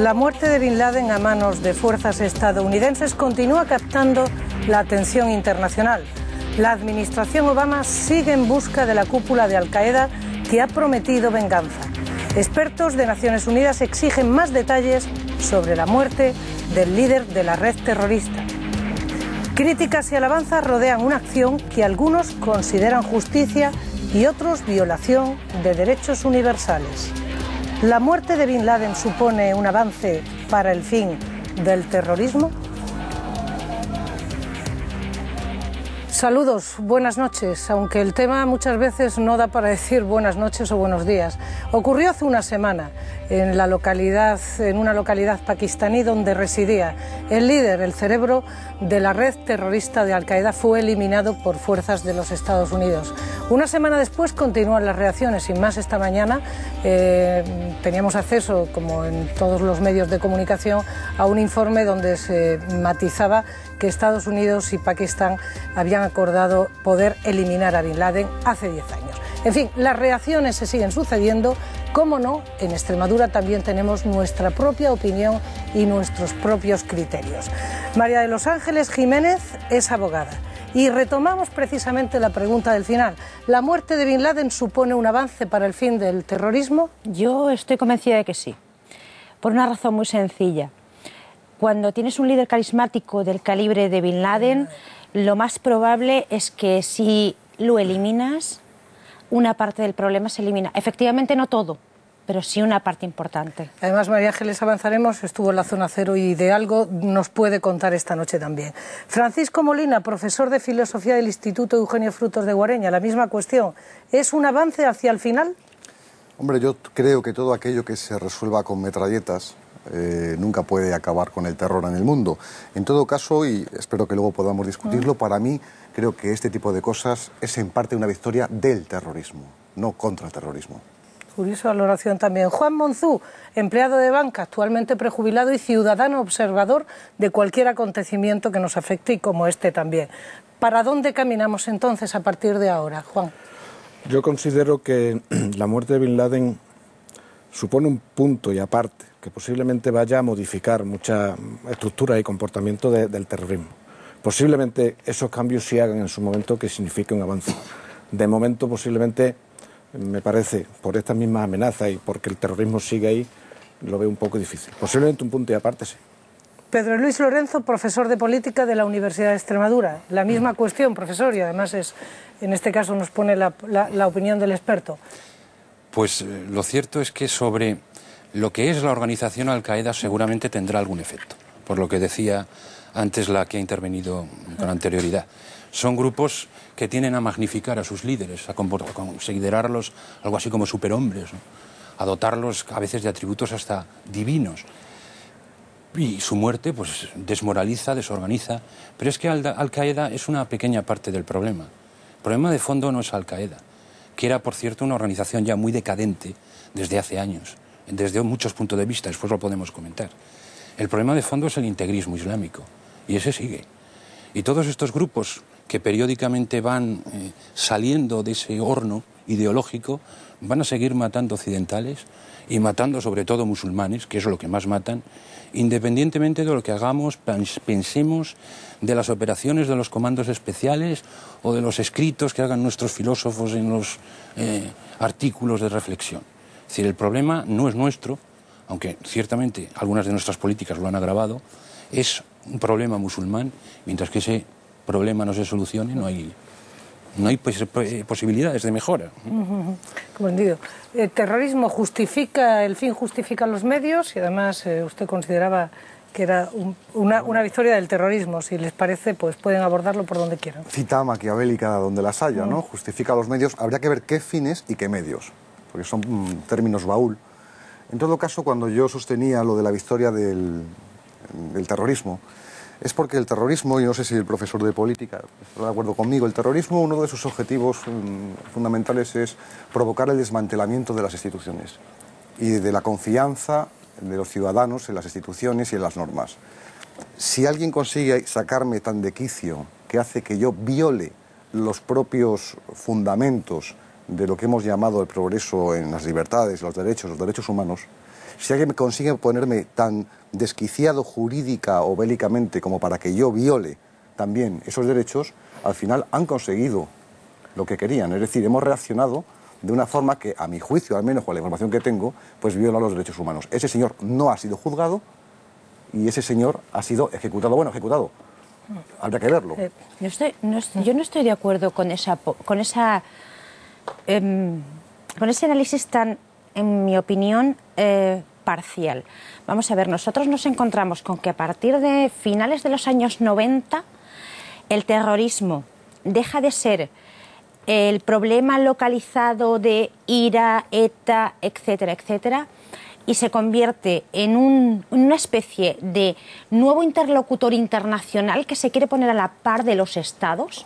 La muerte de Bin Laden a manos de fuerzas estadounidenses continúa captando la atención internacional. La administración Obama sigue en busca de la cúpula de Al-Qaeda que ha prometido venganza. Expertos de Naciones Unidas exigen más detalles sobre la muerte del líder de la red terrorista. Críticas y alabanzas rodean una acción que algunos consideran justicia y otros violación de derechos universales. ¿La muerte de Bin Laden supone un avance para el fin del terrorismo? Saludos, buenas noches, aunque el tema muchas veces no da para decir buenas noches o buenos días. Ocurrió hace una semana en una localidad pakistaní donde residía el líder, el cerebro de la red terrorista de Al-Qaeda fue eliminado por fuerzas de los Estados Unidos. Una semana después continúan las reacciones y más esta mañana teníamos acceso, como en todos los medios de comunicación, a un informe donde se matizaba que Estados Unidos y Pakistán habían acordado poder eliminar a Bin Laden hace 10 años. En fin, las reacciones se siguen sucediendo. Cómo no, en Extremadura también tenemos nuestra propia opinión y nuestros propios criterios. María de los Ángeles Jiménez es abogada. Y retomamos precisamente la pregunta del final. ¿La muerte de Bin Laden supone un avance para el fin del terrorismo? Yo estoy convencida de que sí, por una razón muy sencilla. Cuando tienes un líder carismático del calibre de Bin Laden, lo más probable es que si lo eliminas, una parte del problema se elimina. Efectivamente no todo, pero sí una parte importante. Además, María Ángeles Avanzaremos estuvo en la Zona Cero y de algo nos puede contar esta noche también. Francisco Molina, profesor de Filosofía del Instituto Eugenio Frutos de Guareña, la misma cuestión. ¿Es un avance hacia el final? Hombre, yo creo que todo aquello que se resuelva con metralletas nunca puede acabar con el terror en el mundo. En todo caso, y espero que luego podamos discutirlo, para mí creo que este tipo de cosas es en parte una victoria del terrorismo, no contra el terrorismo. Curiosa valoración también. Juan Monzú, empleado de banca, actualmente prejubilado y ciudadano observador de cualquier acontecimiento que nos afecte y como este también. ¿Para dónde caminamos entonces a partir de ahora, Juan? Yo considero que la muerte de Bin Laden supone un punto y aparte, que posiblemente vaya a modificar mucha estructura y comportamiento del terrorismo. Posiblemente esos cambios sí hagan en su momento que signifique un avance. De momento posiblemente, me parece, por estas mismas amenazas y porque el terrorismo sigue ahí, lo veo un poco difícil. Posiblemente un punto y aparte sí. Pedro Luis Lorenzo, profesor de Política de la Universidad de Extremadura. La misma cuestión, profesor, y además en este caso nos pone la opinión del experto. Pues lo cierto es que sobre lo que es la organización Al-Qaeda seguramente tendrá algún efecto, por lo que decía antes la que ha intervenido con anterioridad. Son grupos que tienden a magnificar a sus líderes, a considerarlos algo así como superhombres, ¿no? A dotarlos a veces de atributos hasta divinos. Y su muerte pues desmoraliza, desorganiza. Pero es que Al-Qaeda es una pequeña parte del problema. El problema de fondo no es Al-Qaeda, que era, por cierto, una organización ya muy decadente desde hace años, desde muchos puntos de vista, después lo podemos comentar. El problema de fondo es el integrismo islámico, y ese sigue. Y todos estos grupos que periódicamente van saliendo de ese horno ideológico van a seguir matando occidentales y matando sobre todo musulmanes, que es lo que más matan, independientemente de lo que hagamos, pensemos de las operaciones de los comandos especiales o de los escritos que hagan nuestros filósofos en los artículos de reflexión. Es decir, el problema no es nuestro, aunque ciertamente algunas de nuestras políticas lo han agravado, es un problema musulmán, mientras que ese problema no se solucione, no hay posibilidades de mejora. Comprendido. El terrorismo justifica, el fin justifica los medios y además usted consideraba que era una victoria del terrorismo. Si les parece, pues pueden abordarlo por donde quieran. Cita maquiavélica donde las haya, ¿no? Justifica los medios. Habría que ver qué fines y qué medios, porque son términos baúl. En todo caso, cuando yo sostenía lo de la victoria del terrorismo, es porque el terrorismo, y no sé si el profesor de política está de acuerdo conmigo, el terrorismo, uno de sus objetivos fundamentales es provocar el desmantelamiento de las instituciones y de la confianza de los ciudadanos en las instituciones y en las normas. Si alguien consigue sacarme tan de quicio que hace que yo viole los propios fundamentos de lo que hemos llamado el progreso en las libertades, los derechos humanos, Si alguien consigue ponerme tan desquiciado jurídica o bélicamente como para que yo viole también esos derechos, al final han conseguido lo que querían. Es decir, hemos reaccionado de una forma que, a mi juicio, al menos con la información que tengo, pues viola los derechos humanos. Ese señor no ha sido juzgado y ese señor ha sido ejecutado. Bueno, ejecutado. Habría que verlo. Yo no estoy de acuerdo con ese análisis tan, en mi opinión, parcial. Vamos a ver, nosotros nos encontramos con que a partir de finales de los años 90 el terrorismo deja de ser el problema localizado de IRA, ETA, etcétera, etcétera, y se convierte en una especie de nuevo interlocutor internacional que se quiere poner a la par de los estados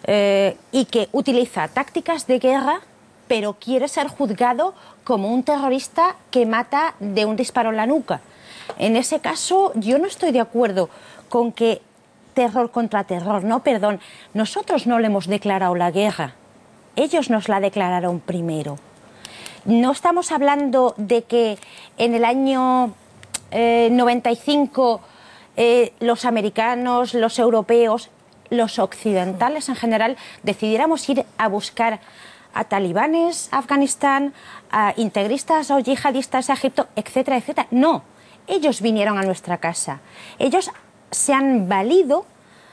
y que utiliza tácticas de guerra, pero quiere ser juzgado como un terrorista que mata de un disparo en la nuca. En ese caso, yo no estoy de acuerdo con que terror contra terror. No, perdón, nosotros no le hemos declarado la guerra. Ellos nos la declararon primero. No estamos hablando de que en el año 95 los americanos, los europeos, los occidentales en general decidiéramos ir a buscar a talibanes a Afganistán, a integristas o yihadistas a Egipto, etcétera, etcétera. No, ellos vinieron a nuestra casa. Ellos se han valido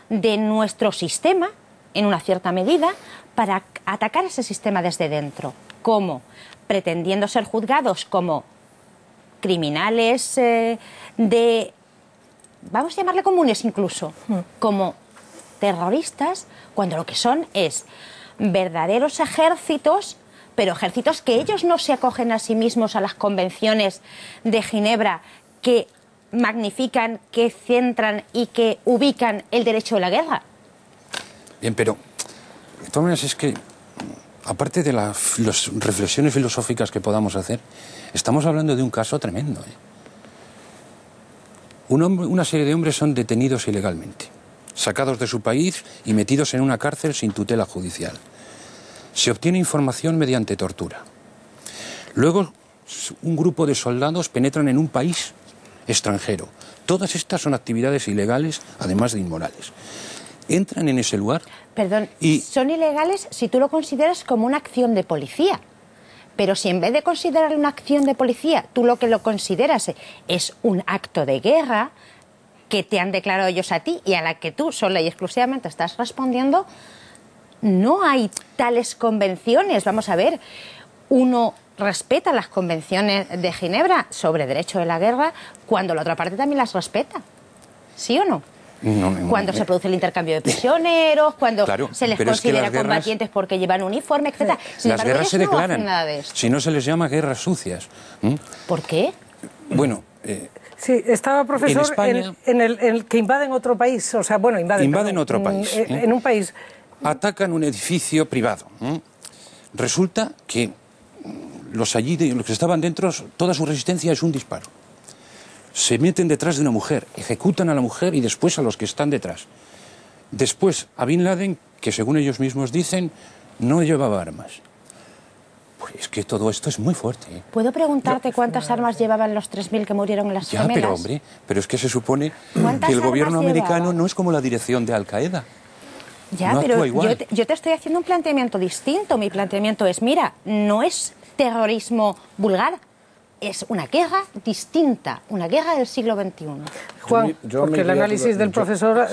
de nuestro sistema, en una cierta medida, para atacar ese sistema desde dentro. ¿Cómo? Pretendiendo ser juzgados como criminales vamos a llamarle comunes incluso, como terroristas, cuando lo que son es verdaderos ejércitos, pero ejércitos que ellos no se acogen a sí mismos a las convenciones de Ginebra, que magnifican, que centran y que ubican el derecho de la guerra. Bien, pero de todas maneras es que, aparte de las reflexiones filosóficas que podamos hacer, estamos hablando de un caso tremendo. Una serie de hombres son detenidos ilegalmente, sacados de su país y metidos en una cárcel sin tutela judicial. Se obtiene información mediante tortura. Luego, un grupo de soldados penetran en un país extranjero. Todas estas son actividades ilegales, además de inmorales. Entran en ese lugar. Perdón, y son ilegales si tú lo consideras como una acción de policía. Pero si en vez de considerar una acción de policía, tú lo que lo consideras es un acto de guerra que te han declarado ellos a ti y a la que tú sola y exclusivamente estás respondiendo, no hay tales convenciones. Vamos a ver, uno respeta las convenciones de Ginebra sobre derecho de la guerra cuando la otra parte también las respeta. ¿Sí o no? Cuando se produce el intercambio de prisioneros, cuando se les considera combatientes porque llevan uniforme, etc. Sin las embargo, guerras se no declaran. hacen nada de esto. Si no, se les llama guerras sucias. ¿Por qué? Bueno... sí, estaba, profesor, en España, en el que invaden otro país. O sea, bueno, invaden otro país. En un país. Atacan un edificio privado. Resulta que los que estaban dentro, toda su resistencia es un disparo. Se meten detrás de una mujer, ejecutan a la mujer y después a los que están detrás. Después a Bin Laden, que según ellos mismos dicen, no llevaba armas. Pues es que todo esto es muy fuerte. ¿Puedo preguntarte cuántas armas llevaban los 3.000 que murieron en las gemelas? Pero hombre, pero es que se supone que el gobierno americano no es como la dirección de Al-Qaeda. Ya, no pero igual. yo te estoy haciendo un planteamiento distinto. Mi planteamiento es, mira, no es terrorismo vulgar, es una guerra distinta, una guerra del siglo XXI. Juan, porque el análisis del profesor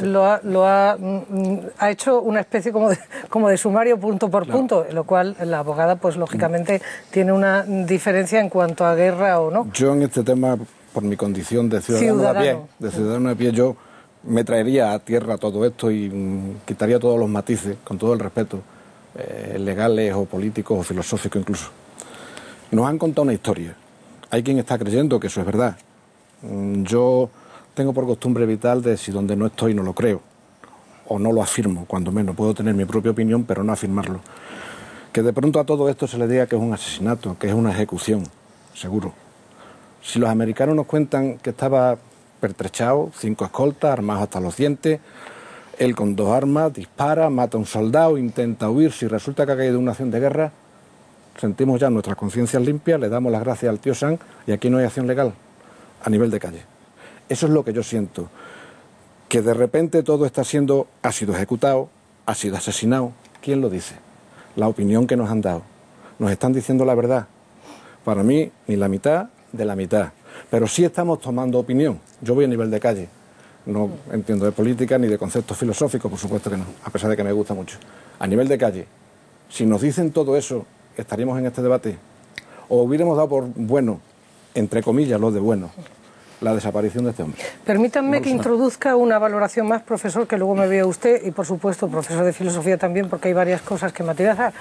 ha hecho una especie como de sumario punto por punto, lo cual la abogada, pues lógicamente, tiene una diferencia en cuanto a guerra o no. Yo en este tema, por mi condición de ciudadano de pie, yo me traería a tierra todo esto y quitaría todos los matices, con todo el respeto, legales o políticos o filosóficos incluso. Nos han contado una historia. Hay quien está creyendo que eso es verdad. Yo tengo por costumbre vital de si donde no estoy no lo creo, o no lo afirmo, cuando menos. Puedo tener mi propia opinión, pero no afirmarlo. Que de pronto a todo esto se le diga que es un asesinato, que es una ejecución, seguro. Si los americanos nos cuentan que estaba pertrechado, 5 escoltas, armados hasta los dientes, él con 2 armas, dispara, mata a un soldado, intenta huir, si resulta que ha caído en una acción de guerra, sentimos ya nuestras conciencias limpias, le damos las gracias al tío Sam y aquí no hay acción legal a nivel de calle. Eso es lo que yo siento, que de repente todo ha sido ejecutado, ha sido asesinado. ¿Quién lo dice? La opinión que nos han dado. Nos están diciendo la verdad. Para mí, ni la mitad de la mitad. Pero sí estamos tomando opinión. Yo voy a nivel de calle. No entiendo de política ni de conceptos filosóficos, por supuesto que no, a pesar de que me gusta mucho. A nivel de calle, si nos dicen todo eso, ¿estaríamos en este debate? ¿O hubiéramos dado por bueno, entre comillas, lo de bueno, la desaparición de este hombre? Permítanme que introduzca una valoración más, profesor, que luego me vea usted, y por supuesto profesor de filosofía también, porque hay varias cosas que matizar.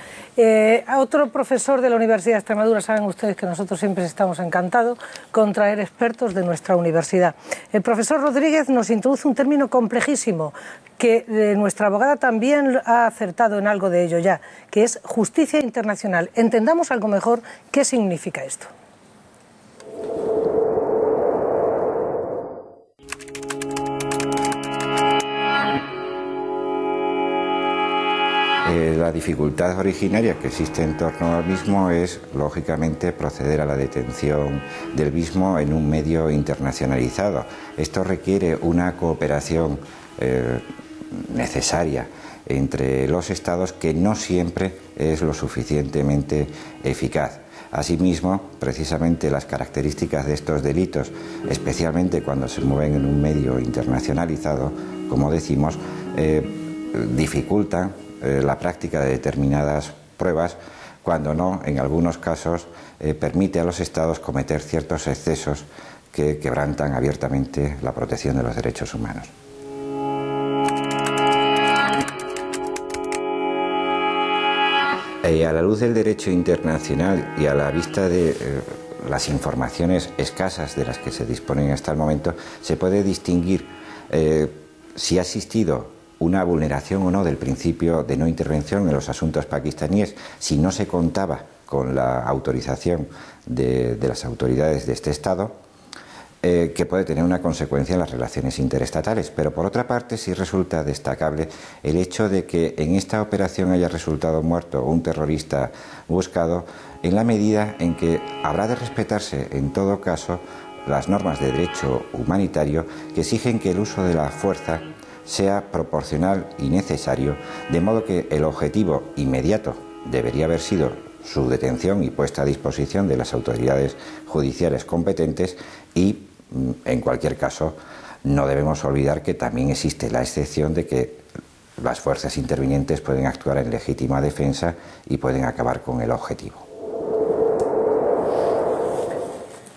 A otro profesor de la Universidad de Extremadura, saben ustedes que nosotros siempre estamos encantados con traer expertos de nuestra universidad. El profesor Rodríguez nos introduce un término complejísimo, que nuestra abogada también ha acertado en algo de ello ya, que es justicia internacional. Entendamos algo mejor qué significa esto. La dificultad originaria que existe en torno al mismo es, lógicamente, proceder a la detención del mismo en un medio internacionalizado. Esto requiere una cooperación necesaria entre los Estados que no siempre es lo suficientemente eficaz. Asimismo, precisamente las características de estos delitos, especialmente cuando se mueven en un medio internacionalizado, como decimos, dificultan la práctica de determinadas pruebas, cuando no, en algunos casos, permite a los Estados cometer ciertos excesos que quebrantan abiertamente la protección de los derechos humanos. A la luz del derecho internacional y a la vista de las informaciones escasas de las que se disponen hasta el momento, se puede distinguir si ha existido una vulneración o no del principio de no intervención en los asuntos pakistaníes, si no se contaba con la autorización de las autoridades de este Estado, que puede tener una consecuencia en las relaciones interestatales. Pero por otra parte sí resulta destacable el hecho de que en esta operación haya resultado muerto un terrorista buscado, en la medida en que habrá de respetarse en todo caso las normas de derecho humanitario que exigen que el uso de la fuerza sea proporcional y necesario, de modo que el objetivo inmediato debería haber sido su detención y puesta a disposición de las autoridades judiciales competentes y, en cualquier caso, no debemos olvidar que también existe la excepción de que las fuerzas intervinientes pueden actuar en legítima defensa y pueden acabar con el objetivo.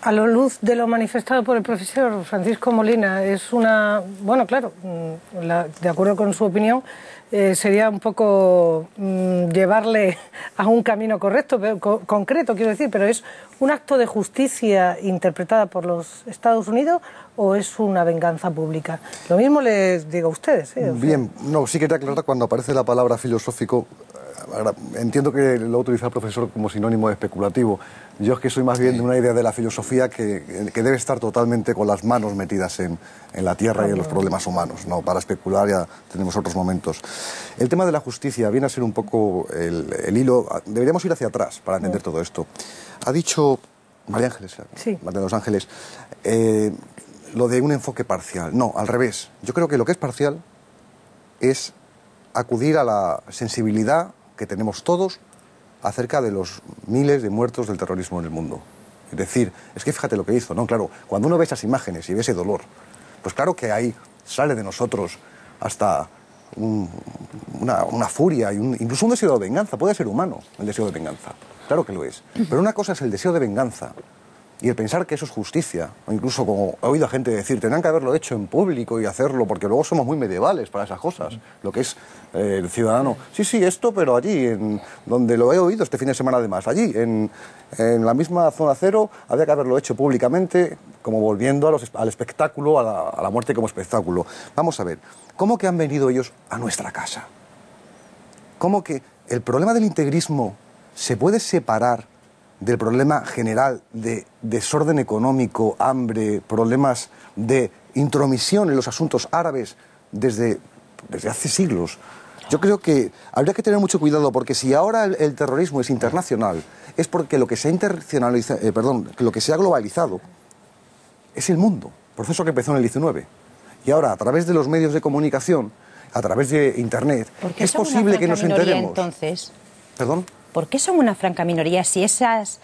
A la luz de lo manifestado por el profesor Francisco Molina, es una... Bueno, claro, de acuerdo con su opinión, sería un poco llevarle a un camino correcto, concreto, quiero decir, pero ¿es un acto de justicia interpretada por los Estados Unidos o es una venganza pública? Lo mismo les digo a ustedes. Bien, no, sí quería aclarar cuando aparece la palabra filosófico. Entiendo que lo ha utilizado el profesor como sinónimo de especulativo. Yo es que soy más bien de una idea de la filosofía que debe estar totalmente con las manos metidas en la tierra y en los problemas humanos, ¿no? Para especular ya tenemos otros momentos. El tema de la justicia viene a ser un poco el hilo. Deberíamos ir hacia atrás para entender todo esto. Ha dicho María Ángeles, sí. María de los Ángeles, lo de un enfoque parcial. No, al revés. Yo creo que lo que es parcial es acudir a la sensibilidad que tenemos todos acerca de los miles de muertos del terrorismo en el mundo. Es decir, es que fíjate lo que hizo, ¿no? Claro, cuando uno ve esas imágenes y ve ese dolor, pues claro que ahí sale de nosotros hasta una furia, incluso un deseo de venganza. Puede ser humano el deseo de venganza, claro que lo es. Pero una cosa es el deseo de venganza y el pensar que eso es justicia, o incluso como he oído a gente decir, tendrán que haberlo hecho en público y hacerlo, porque luego somos muy medievales para esas cosas, lo que es el ciudadano. Sí, esto, pero allí, donde lo he oído este fin de semana además, allí, en la misma zona cero, había que haberlo hecho públicamente, como volviendo al espectáculo, a la muerte como espectáculo. Vamos a ver, ¿cómo que han venido ellos a nuestra casa? ¿Cómo que el problema del integrismo se puede separar del problema general de desorden económico, hambre, problemas de intromisión en los asuntos árabes desde hace siglos? Yo creo que habría que tener mucho cuidado, porque si ahora el terrorismo es internacional, es porque lo que se ha lo que se ha globalizado es el mundo, proceso que empezó en el 19. Y ahora, a través de los medios de comunicación, a través de Internet, es posible que nos enteremos. Entonces, ¿Perdón? ¿por qué son una franca minoría si esas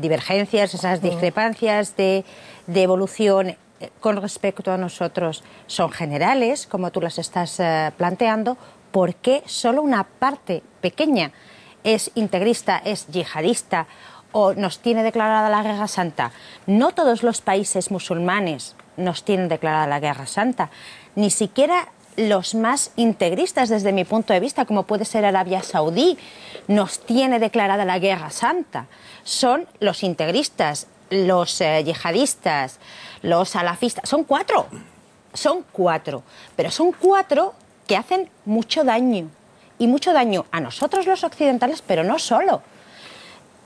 divergencias, esas discrepancias de evolución con respecto a nosotros son generales, como tú las estás planteando? ¿Por qué solo una parte pequeña es integrista, es yihadista o nos tiene declarada la Guerra Santa? No todos los países musulmanes nos tienen declarada la Guerra Santa, ni siquiera los más integristas desde mi punto de vista, como puede ser Arabia Saudí, nos tiene declarada la Guerra Santa. Son los integristas, los yihadistas, los salafistas. Son cuatro, pero son cuatro que hacen mucho daño, y mucho daño a nosotros los occidentales, pero no solo.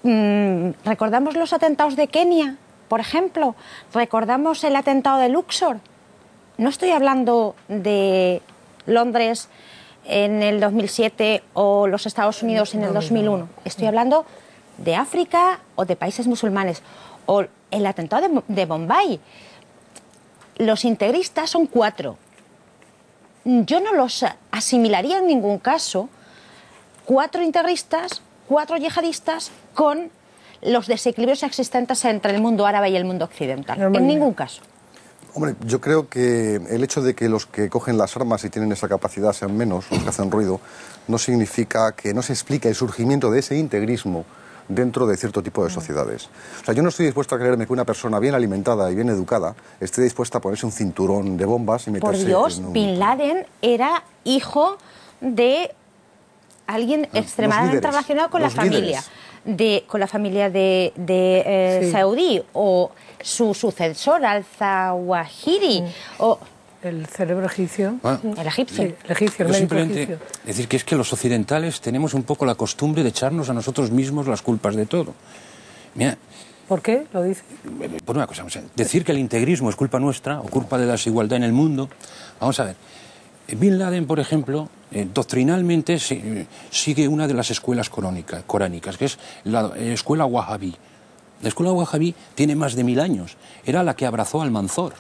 Recordamos los atentados de Kenia, por ejemplo, recordamos el atentado de Luxor. No estoy hablando de Londres en el 2007 o los Estados Unidos en el 2001. Estoy hablando de África o de países musulmanes. O el atentado de Bombay. Los integristas son cuatro. Yo no los asimilaría en ningún caso. Cuatro integristas, cuatro yihadistas con los desequilibrios existentes entre el mundo árabe y el mundo occidental. En ningún caso. Hombre, yo creo que el hecho de que los que cogen las armas y tienen esa capacidad sean menos, los que hacen ruido, no significa que no se explique el surgimiento de ese integrismo dentro de cierto tipo de sociedades. O sea, yo no estoy dispuesto a creerme que una persona bien alimentada y bien educada esté dispuesta a ponerse un cinturón de bombas y meterse... Por Dios, Bin Laden era hijo de alguien extremadamente relacionado con la familia. Con la familia de Saudí, o su sucesor, al-Zawahiri, o... El cerebro egipcio. El egipcio. Sí, el egipcio, el médico egipcio. Decir que es que los occidentales tenemos un poco la costumbre de echarnos a nosotros mismos las culpas de todo. Mira, ¿por qué lo dice? Por una cosa, vamos a ver, decir que el integrismo es culpa nuestra o culpa de la desigualdad en el mundo. Vamos a ver, Bin Laden, por ejemplo, doctrinalmente sigue una de las escuelas coránicas, que es la escuela Wahhabí. La escuela Wahhabí tiene más de 1000 años. Era la que abrazó al Manzor.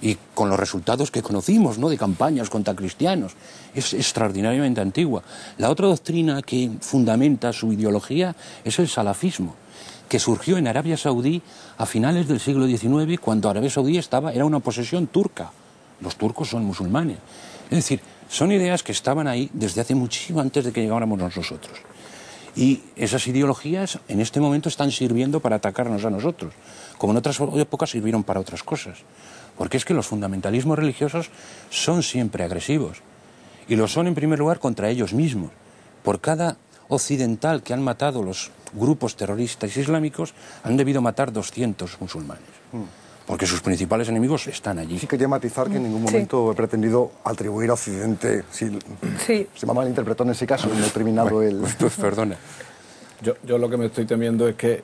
Y con los resultados que conocimos, ¿no?, de campañas contra cristianos. Es extraordinariamente antigua. La otra doctrina que fundamenta su ideología es el salafismo, que surgió en Arabia Saudí a finales del siglo XIX, cuando Arabia Saudí era una posesión turca. Los turcos son musulmanes. Es decir, son ideas que estaban ahí desde hace muchísimo antes de que llegáramos nosotros. Y esas ideologías en este momento están sirviendo para atacarnos a nosotros, como en otras épocas sirvieron para otras cosas. Porque es que los fundamentalismos religiosos son siempre agresivos. Y lo son en primer lugar contra ellos mismos. Por cada occidental que han matado los grupos terroristas islámicos, han debido matar 200 musulmanes. Porque sus principales enemigos están allí. Sí, quería matizar que en ningún momento he pretendido atribuir a Occidente, si se me malinterpretó en ese caso, y me he terminado el... Pues perdona. Yo lo que me estoy temiendo es que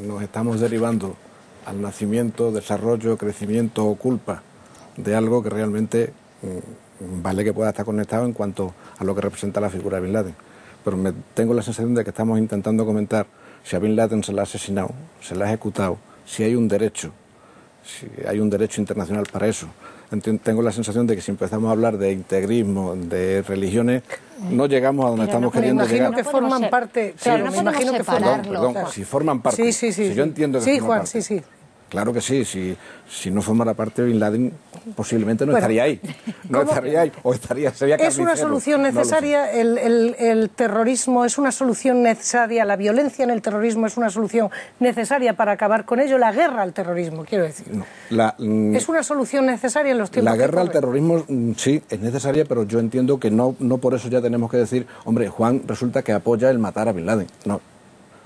nos estamos derivando al nacimiento, desarrollo, crecimiento o culpa de algo que realmente vale que pueda estar conectado en cuanto a lo que representa la figura de Bin Laden. Pero tengo la sensación de que estamos intentando comentar si a Bin Laden se le ha asesinado, se le ha ejecutado, si hay un derecho internacional para eso. Tengo la sensación de que si empezamos a hablar de integrismo, de religiones, no llegamos a donde estamos queriendo llegar. Me imagino que forman parte... Claro, no podemos separarlo. Perdón, si forman parte. Sí. Si yo entiendo que sí, forman Juan, parte. sí. Claro que sí, si no formara parte de Bin Laden, posiblemente no estaría ahí. No estaría ahí, o sería carnicero. Es una solución necesaria, el terrorismo es una solución necesaria, la violencia en el terrorismo es una solución necesaria para acabar con ello, la guerra al terrorismo, quiero decir. No, es una solución necesaria en los tiempos. La guerra al terrorismo sí es necesaria, pero yo entiendo que no por eso ya tenemos que decir, hombre, Juan resulta que apoya el matar a Bin Laden. No,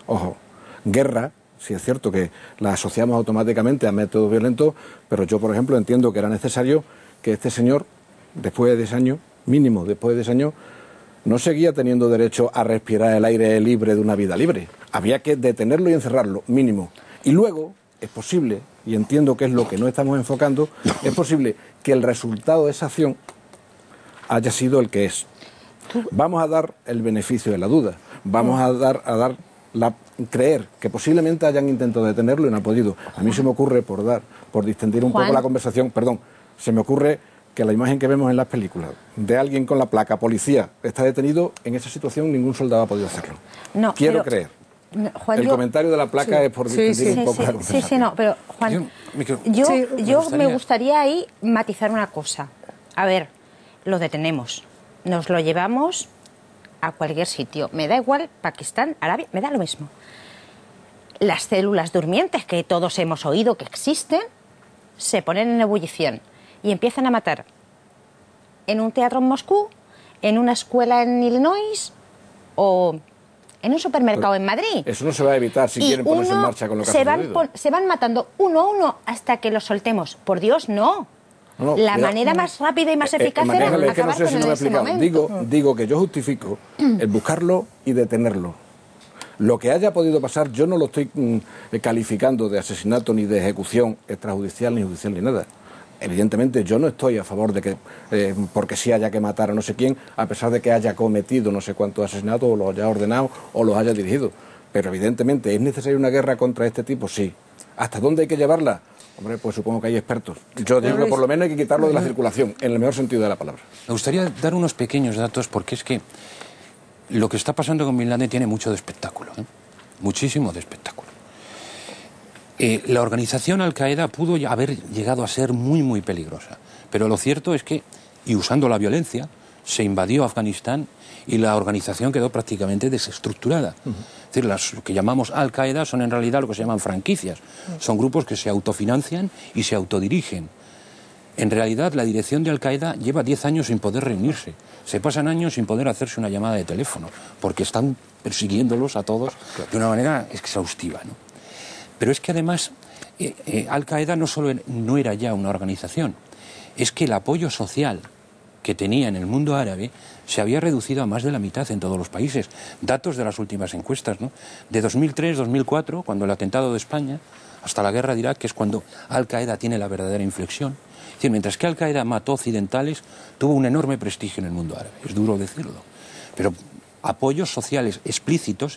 ojo, guerra... Sí, es cierto que la asociamos automáticamente a métodos violentos, pero yo, por ejemplo, entiendo que era necesario que este señor, después de 10 años, mínimo después de 10 años, no seguía teniendo derecho a respirar el aire libre de una vida libre. Había que detenerlo y encerrarlo, mínimo. Y luego es posible, y entiendo que es lo que no estamos enfocando, es posible que el resultado de esa acción haya sido el que es. Vamos a dar el beneficio de la duda, vamos a creer que posiblemente hayan intentado detenerlo y no han podido. A mí se me ocurre, por distender un poco la conversación, se me ocurre que la imagen que vemos en las películas de alguien con la placa policía está detenido, en esa situación ningún soldado ha podido hacerlo. No, Quiero creer. Juan, el comentario de la placa es por distinguir un poco la conversación. Sí, no, pero Juan, yo me gustaría ahí matizar una cosa. A ver, lo detenemos, nos lo llevamos a cualquier sitio. Me da igual, Pakistán, Arabia, me da lo mismo. Las células durmientes que todos hemos oído que existen, se ponen en ebullición y empiezan a matar en un teatro en Moscú, en una escuela en Illinois o en un supermercado en Madrid. Eso no se va a evitar si quieren ponerse en marcha con lo que se van matando uno a uno hasta que los soltemos. Por Dios, no. La manera más rápida y más eficaz era acabar con él en ese momento. Digo que yo justifico el buscarlo y detenerlo. Lo que haya podido pasar, yo no lo estoy calificando de asesinato ni de ejecución extrajudicial ni judicial ni nada. Evidentemente yo no estoy a favor de que porque sí haya que matar a no sé quién, a pesar de que haya cometido no sé cuántos asesinatos o los haya ordenado o los haya dirigido. Pero evidentemente, ¿es necesaria una guerra contra este tipo? Sí. ¿Hasta dónde hay que llevarla? Hombre, pues supongo que hay expertos. Yo digo que por lo menos hay que quitarlo de la circulación, en el mejor sentido de la palabra. Me gustaría dar unos pequeños datos porque es que lo que está pasando con Bin Laden tiene mucho de espectáculo, muchísimo de espectáculo. La organización Al-Qaeda pudo haber llegado a ser muy, muy peligrosa, pero lo cierto es que, y usando la violencia, se invadió Afganistán y la organización quedó prácticamente desestructurada. Es decir, las que llamamos Al-Qaeda son en realidad lo que se llaman franquicias. Son grupos que se autofinancian y se autodirigen. En realidad, la dirección de Al-Qaeda lleva 10 años sin poder reunirse. Se pasan años sin poder hacerse una llamada de teléfono, porque están persiguiéndolos a todos de una manera exhaustiva, ¿no? Pero es que además Al-Qaeda no solo no era ya una organización, es que el apoyo social que tenía en el mundo árabe se había reducido a más de la mitad en todos los países. Datos de las últimas encuestas, ¿no? De 2003-2004, cuando el atentado de España, hasta la guerra de Irak, que es cuando Al-Qaeda tiene la verdadera inflexión. Es decir, mientras que Al-Qaeda mató occidentales, tuvo un enorme prestigio en el mundo árabe. Es duro decirlo. Pero apoyos sociales explícitos,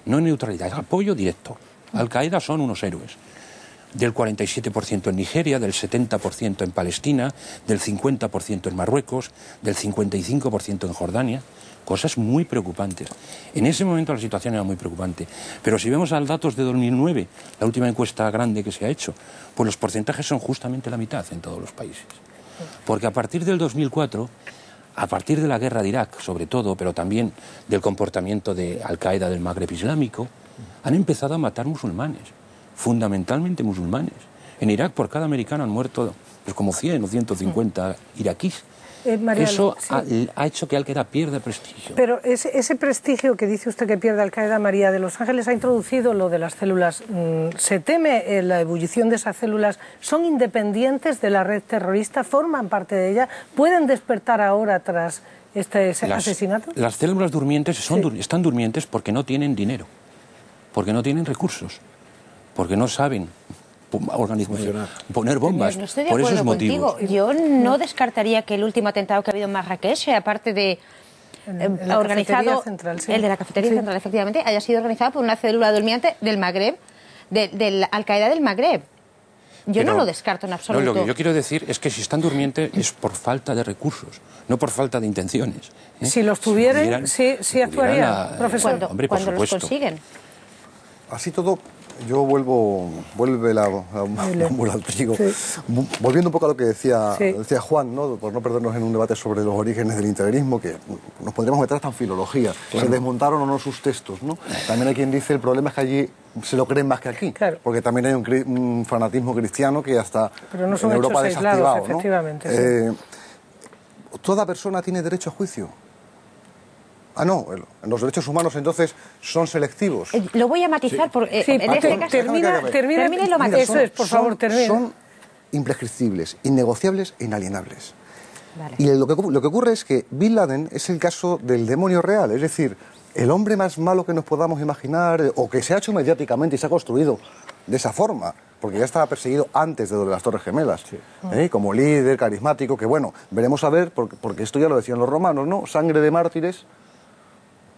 no neutralidad, es apoyo directo. Al-Qaeda son unos héroes. Del 47% en Nigeria, del 70% en Palestina, del 50% en Marruecos, del 55% en Jordania. Cosas muy preocupantes. En ese momento la situación era muy preocupante. Pero si vemos los datos de 2009, la última encuesta grande que se ha hecho, pues los porcentajes son justamente la mitad en todos los países. Porque a partir del 2004, a partir de la guerra de Irak, sobre todo, pero también del comportamiento de Al-Qaeda del Magreb Islámico, han empezado a matar musulmanes, fundamentalmente musulmanes. En Irak por cada americano han muerto pues como 100 o 150 iraquíes. Eso ha hecho que Al-Qaeda pierda prestigio. Pero ese prestigio que dice usted que pierde Al-Qaeda, María de los Ángeles, ha introducido lo de las células. ¿Se teme la ebullición de esas células? ¿Son independientes de la red terrorista? ¿Forman parte de ella? ¿Pueden despertar ahora tras este asesinato? Las células durmientes están durmientes porque no tienen dinero, porque no tienen recursos, porque no saben poner bombas. No estoy de por acuerdo esos motivos. Contigo. Yo no descartaría que el último atentado que ha habido en Marrakech, aparte de organizado, central, sí. El de la cafetería central, efectivamente, haya sido organizado por una célula durmiente del Magreb, del Al-Qaeda del Magreb. Yo no lo descarto en absoluto. No, lo que yo quiero decir es que si están durmientes es por falta de recursos, no por falta de intenciones. Si los tuvieran, sí actuarían, profesor. Cuando los consiguen. Así todo, yo vuelve la mula al trigo. Sí. Volviendo un poco a lo que decía Juan, ¿no? Por no perdernos en un debate sobre los orígenes del integrismo, que nos podríamos meter hasta en filología. Claro. Se desmontaron o no sus textos, ¿no? También hay quien dice el problema es que allí se lo creen más que aquí, claro. Porque también hay un fanatismo cristiano que hasta no en Europa ha desactivado, efectivamente, ¿no? Toda persona tiene derecho a juicio. Ah, no, los derechos humanos entonces son selectivos. Lo voy a matizar, porque en este caso... Termina y lo matiza. Eso es, por favor, termina. Son imprescriptibles, innegociables e inalienables. Vale. Y lo que ocurre es que Bin Laden es el caso del demonio real, es decir, el hombre más malo que nos podamos imaginar, o que se ha hecho mediáticamente y se ha construido de esa forma, porque ya estaba perseguido antes de lo de las Torres Gemelas, como líder carismático, que bueno, veremos a ver, porque esto ya lo decían los romanos, ¿no? Sangre de mártires,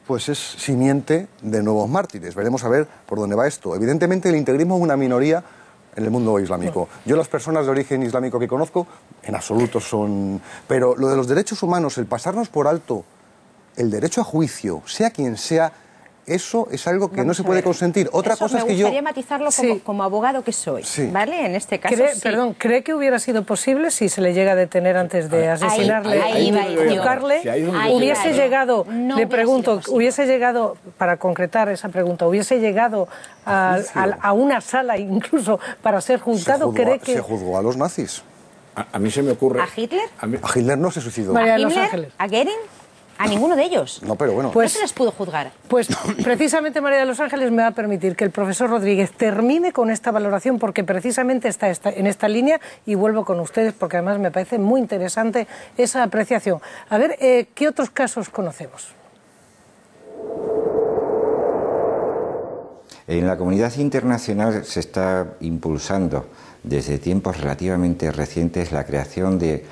pues es simiente de nuevos mártires. Veremos a ver por dónde va esto. Evidentemente el integrismo es una minoría en el mundo islámico. Yo las personas de origen islámico que conozco, en absoluto son... Pero lo de los derechos humanos, el pasarnos por alto el derecho a juicio, sea quien sea, eso es algo que no se puede consentir. Otra cosa es que yo... Me gustaría matizarlo como abogado que soy, ¿vale? En este caso Perdón, ¿cree que hubiera sido posible, si se le llega a detener antes de asesinarle, juzgarle, hubiese llegado, le pregunto, hubiese llegado, para concretar esa pregunta, hubiese llegado a una sala incluso para ser juzgado? Se juzgó a los nazis. A mí se me ocurre... ¿A Hitler? A Hitler no se suicidó. María ¿A de los Himmler? Ángeles. ¿A Goering? A ninguno de ellos. No, pero bueno. No se les pudo juzgar. Pues precisamente María de los Ángeles me va a permitir que el profesor Rodríguez termine con esta valoración, porque precisamente está en esta línea, y vuelvo con ustedes porque además me parece muy interesante esa apreciación. A ver, ¿qué otros casos conocemos? En la comunidad internacional se está impulsando desde tiempos relativamente recientes la creación de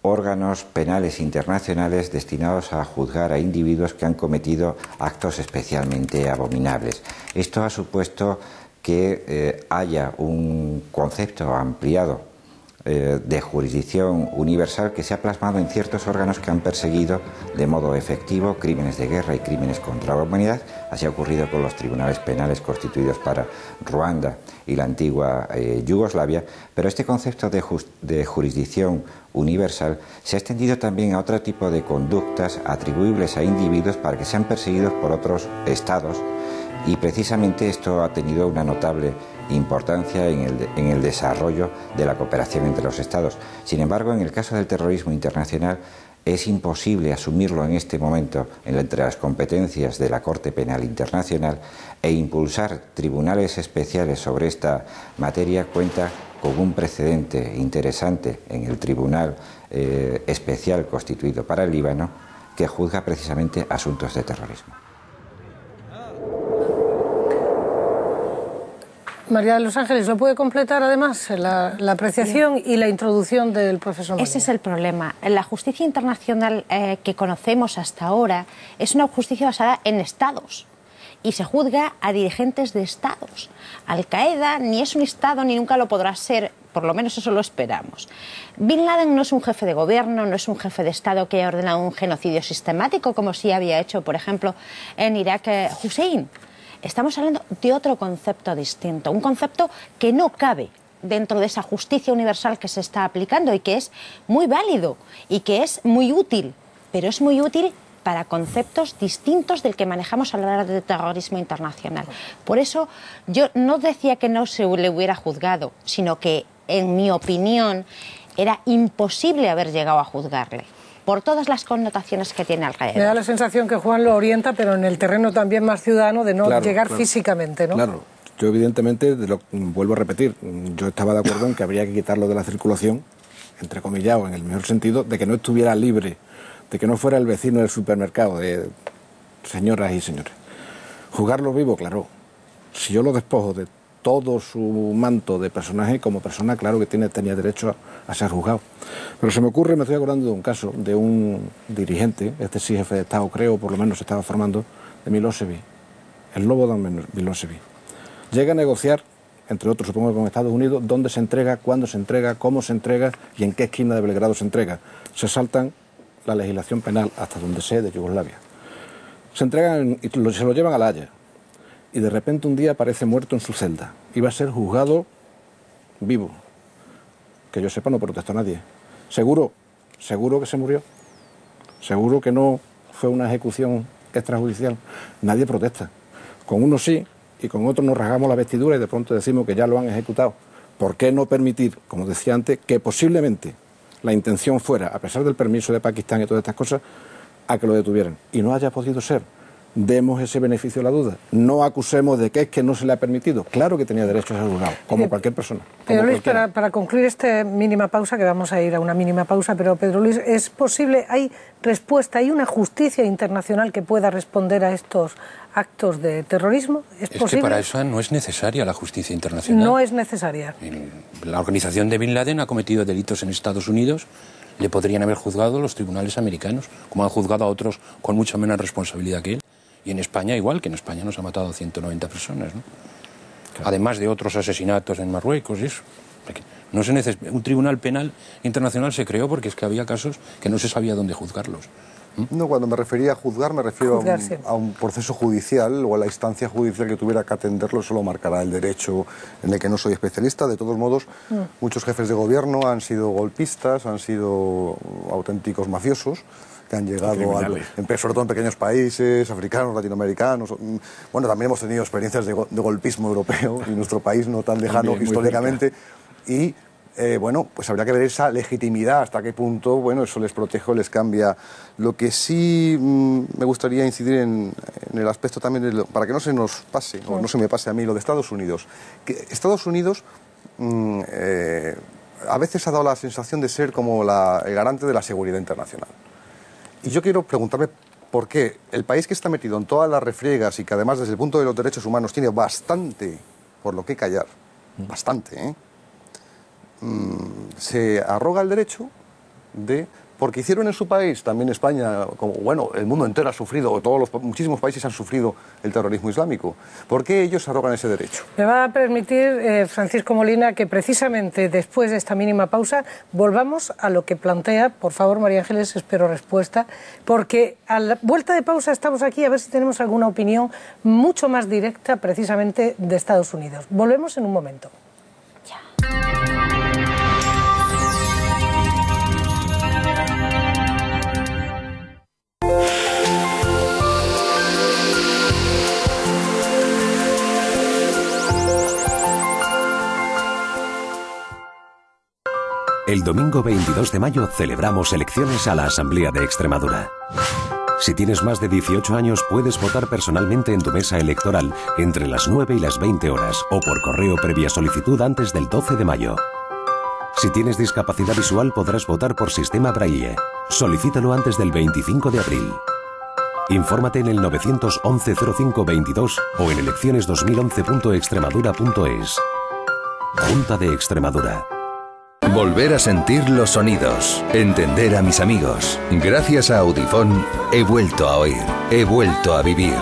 órganos penales internacionales destinados a juzgar a individuos que han cometido actos especialmente abominables. Esto ha supuesto que haya un concepto ampliado de jurisdicción universal que se ha plasmado en ciertos órganos que han perseguido de modo efectivo crímenes de guerra y crímenes contra la humanidad. Así ha ocurrido con los tribunales penales constituidos para Ruanda y la antigua Yugoslavia, pero este concepto de jurisdicción universal se ha extendido también a otro tipo de conductas atribuibles a individuos para que sean perseguidos por otros estados, y precisamente esto ha tenido una notable importancia en el desarrollo de la cooperación entre los estados. Sin embargo, en el caso del terrorismo internacional es imposible asumirlo en este momento entre las competencias de la Corte Penal Internacional, e impulsar tribunales especiales sobre esta materia cuenta con un precedente interesante en el Tribunal Especial constituido para el Líbano, que juzga precisamente asuntos de terrorismo. María de los Ángeles, ¿lo puede completar además la apreciación y la introducción del profesor Molina? Ese es el problema. La justicia internacional que conocemos hasta ahora es una justicia basada en estados, y se juzga a dirigentes de estados. Al-Qaeda ni es un estado ni nunca lo podrá ser, por lo menos eso lo esperamos. Bin Laden no es un jefe de gobierno, no es un jefe de estado que haya ordenado un genocidio sistemático, como sí había hecho, por ejemplo, en Irak Hussein. Estamos hablando de otro concepto distinto, un concepto que no cabe dentro de esa justicia universal que se está aplicando y que es muy válido y que es muy útil, pero es muy útil para conceptos distintos del que manejamos a la hora de terrorismo internacional. Por eso yo no decía que no se le hubiera juzgado, sino que, en mi opinión, era imposible haber llegado a juzgarle, por todas las connotaciones que tiene Al-Qaeda. Me da la sensación que Juan lo orienta, pero en el terreno también más ciudadano, de no llegar físicamente, ¿no? Claro, yo evidentemente, vuelvo a repetir, yo estaba de acuerdo en que habría que quitarlo de la circulación, entrecomillado, en el mejor sentido, de que no estuviera libre, de que no fuera el vecino del supermercado, de señoras y señores. Juzgarlo vivo, claro. Si yo lo despojo de todo su manto de personaje, como persona, claro que tenía derecho a ser juzgado. Pero se me ocurre, me estoy acordando de un caso de un dirigente, este sí jefe de Estado, creo, por lo menos se estaba formando, de Milosevic, el Slobodan Milosevic. Llega a negociar, entre otros, supongo que con Estados Unidos, dónde se entrega, cuándo se entrega, cómo se entrega y en qué esquina de Belgrado se entrega. Se saltan la legislación penal, hasta donde sé, de Yugoslavia. Se entregan y se lo llevan a La Haya. Y de repente un día aparece muerto en su celda. Iba a ser juzgado vivo. Que yo sepa, no protestó a nadie. Seguro que se murió. Seguro que no fue una ejecución extrajudicial. Nadie protesta. Con unos sí y con otros nos rasgamos la vestidura y de pronto decimos que ya lo han ejecutado. ¿Por qué no permitir, como decía antes, que posiblemente la intención fuera, a pesar del permiso de Pakistán y todas estas cosas, a que lo detuvieran? Y no haya podido ser. demos ese beneficio de la duda. No acusemos de que es que no se le ha permitido. Claro que tenía derecho a ser juzgado, como cualquier persona. Pedro Luis, para concluir esta mínima pausa, que vamos a ir a una mínima pausa, pero Pedro Luis, ¿es posible, hay respuesta, hay una justicia internacional que pueda responder a estos actos de terrorismo? ¿Es posible? Que para eso no es necesaria la justicia internacional. No es necesaria. La organización de Bin Laden ha cometido delitos en Estados Unidos, le podrían haber juzgado los tribunales americanos, como han juzgado a otros con mucha menos responsabilidad que él. Y en España igual, que en España nos ha matado a 190 personas, ¿no? Claro. Además de otros asesinatos en Marruecos y eso. No se un tribunal penal internacional se creó porque es que había casos que no se sabía dónde juzgarlos. No, cuando me refería a juzgar, me refiero a un proceso judicial o a la instancia judicial que tuviera que atenderlo. Eso lo marcará el derecho, en el que no soy especialista. De todos modos, muchos jefes de gobierno han sido golpistas, han sido auténticos mafiosos, que han llegado, sobre todo en pequeños países, africanos, latinoamericanos. Bueno, también hemos tenido experiencias de golpismo europeo, y nuestro país no tan lejano históricamente. Y, bueno, pues habría que ver esa legitimidad, hasta qué punto, bueno, eso les protege o les cambia. Lo que sí me gustaría incidir en el aspecto también, para que no se nos pase, o no se me pase a mí, lo de Estados Unidos. Que Estados Unidos a veces ha dado la sensación de ser como el garante de la seguridad internacional. Y yo quiero preguntarme por qué el país que está metido en todas las refriegas y que además desde el punto de los derechos humanos tiene bastante por lo que callar, bastante, se arroga el derecho de... Porque hicieron en su país, también España, como bueno, el mundo entero ha sufrido, muchísimos países han sufrido el terrorismo islámico. ¿Por qué ellos arrogan ese derecho? Me va a permitir, Francisco Molina, que precisamente después de esta mínima pausa volvamos a lo que plantea. Por favor, María Ángeles, espero respuesta, porque a la vuelta de pausa estamos aquí a ver si tenemos alguna opinión mucho más directa precisamente de Estados Unidos. Volvemos en un momento. El domingo 22 de mayo celebramos elecciones a la Asamblea de Extremadura. Si tienes más de 18 años puedes votar personalmente en tu mesa electoral entre las 9 y las 20 horas o por correo previa solicitud antes del 12 de mayo. Si tienes discapacidad visual podrás votar por sistema Braille. Solicítalo antes del 25 de abril. Infórmate en el 911 05 22 o en elecciones2011.extremadura.es. Junta de Extremadura. Volver a sentir los sonidos, entender a mis amigos. Gracias a Audifón he vuelto a oír, he vuelto a vivir.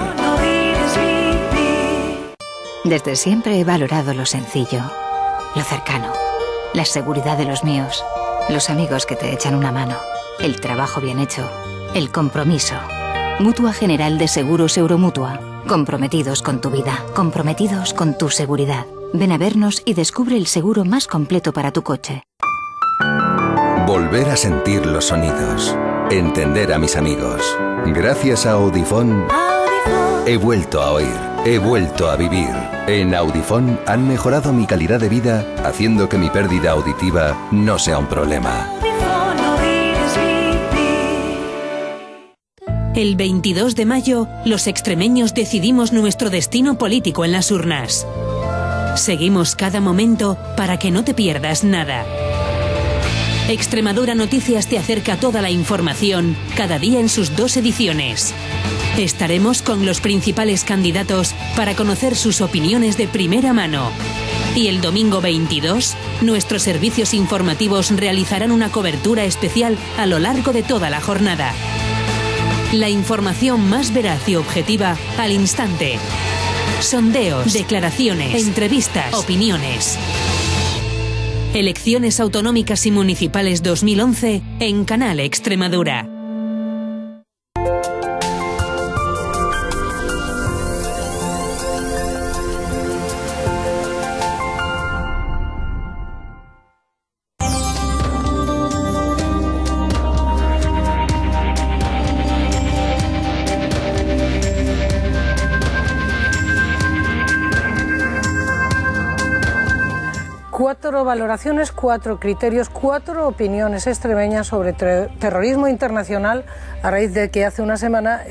Desde siempre he valorado lo sencillo, lo cercano, la seguridad de los míos, los amigos que te echan una mano, el trabajo bien hecho, el compromiso. Mutua General de Seguros Euromutua. Comprometidos con tu vida, comprometidos con tu seguridad. Ven a vernos y descubre el seguro más completo para tu coche. Volver a sentir los sonidos, entender a mis amigos. Gracias a Audifón he vuelto a oír, he vuelto a vivir. En Audifón han mejorado mi calidad de vida, haciendo que mi pérdida auditiva no sea un problema. El 22 de mayo, los extremeños decidimos nuestro destino político en las urnas. Seguimos cada momento para que no te pierdas nada. Extremadura Noticias te acerca toda la información, cada día en sus 2 ediciones. Estaremos con los principales candidatos para conocer sus opiniones de primera mano. Y el domingo 22, nuestros servicios informativos realizarán una cobertura especial a lo largo de toda la jornada. La información más veraz y objetiva al instante. Sondeos, declaraciones, entrevistas, opiniones. Elecciones autonómicas y municipales 2011 en Canal Extremadura. 4 valoraciones, 4 criterios, 4 opiniones extremeñas sobre terrorismo internacional a raíz de que hace una semana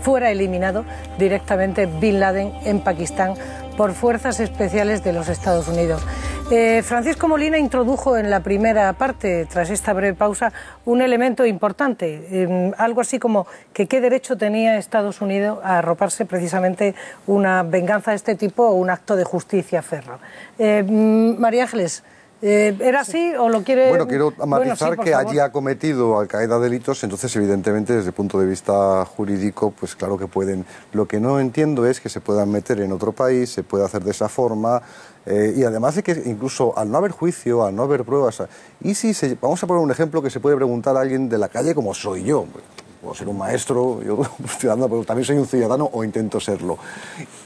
fuera eliminado directamente Bin Laden en Pakistán por fuerzas especiales de los Estados Unidos. Francisco Molina introdujo en la primera parte, tras esta breve pausa, un elemento importante, algo así como que qué derecho tenía Estados Unidos a arroparse precisamente una venganza de este tipo o un acto de justicia ferro. María Ángeles, ¿era así o lo quiere...? Bueno, quiero matizar sí, que allí ha cometido Al-Qaeda delitos, entonces evidentemente desde el punto de vista jurídico, pues claro que pueden. Lo que no entiendo es que se puedan meter en otro país, se puede hacer de esa forma, y además de que incluso al no haber juicio, al no haber pruebas, y si vamos a poner un ejemplo que se puede preguntar a alguien de la calle como soy yo. Puedo ser un maestro, yo pero también soy un ciudadano o intento serlo.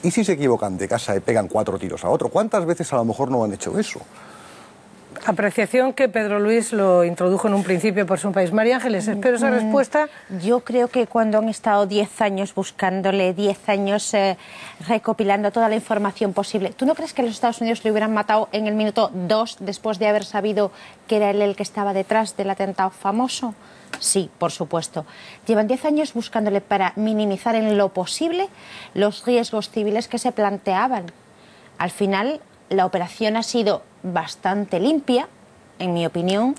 ¿Y si se equivocan de casa y pegan 4 tiros a otro? ¿Cuántas veces a lo mejor no han hecho eso? Apreciación que Pedro Luis lo introdujo en un principio por su país. María Ángeles, espero esa respuesta. Yo creo que cuando han estado 10 años buscándole, 10 años recopilando toda la información posible, ¿tú no crees que los Estados Unidos le hubieran matado en el minuto 2 después de haber sabido que era él el que estaba detrás del atentado famoso? Sí, por supuesto. Llevan 10 años buscándole para minimizar en lo posible los riesgos civiles que se planteaban. Al final, la operación ha sido bastante limpia, en mi opinión,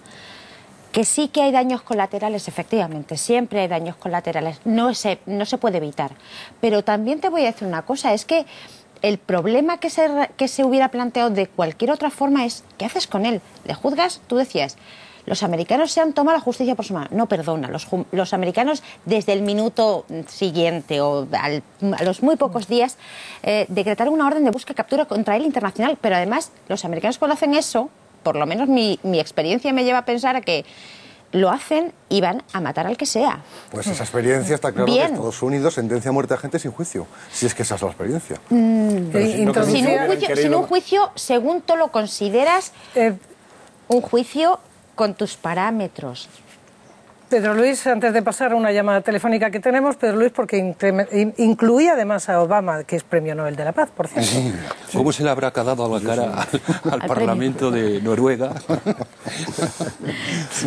que sí que hay daños colaterales, efectivamente, siempre hay daños colaterales, no se puede evitar. Pero también te voy a decir una cosa, es que el problema que se hubiera planteado de cualquier otra forma es, ¿qué haces con él? ¿Le juzgas? Tú decías, los americanos se han tomado la justicia por su mano. No, perdona, los americanos desde el minuto siguiente o a los muy pocos días decretaron una orden de búsqueda y captura contra él internacional, pero además los americanos cuando hacen eso, por lo menos mi experiencia me lleva a pensar a que lo hacen y van a matar al que sea. Pues esa experiencia está claro que Estados Unidos sentencia a muerte a gente sin juicio, si es que esa es la experiencia. Sin un juicio, según tú lo consideras, un juicio con tus parámetros. Pedro Luis, antes de pasar a una llamada telefónica que tenemos, Pedro Luis, porque incluía además a Obama, que es Premio Nobel de la Paz, por cierto. Sí. ¿Cómo se le habrá cagado a la cara al Parlamento de Noruega?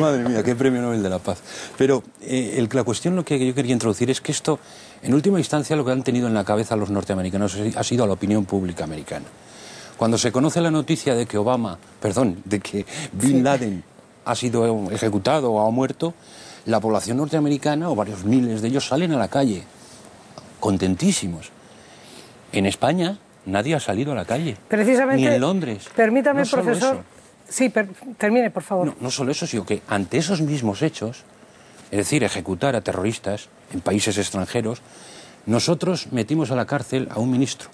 Madre mía, qué Premio Nobel de la Paz. Pero la cuestión, lo que yo quería introducir es que esto, en última instancia, lo que han tenido en la cabeza los norteamericanos ha sido a la opinión pública americana. Cuando se conoce la noticia de que Bin Laden ha sido ejecutado o ha muerto, la población norteamericana, o varios miles de ellos, salen a la calle, contentísimos. En España nadie ha salido a la calle, precisamente, ni en Londres. Permítame, no profesor. Sí, termine, por favor. No solo eso, sino que ante esos mismos hechos, es decir, ejecutar a terroristas en países extranjeros, nosotros metimos a la cárcel a un ministro,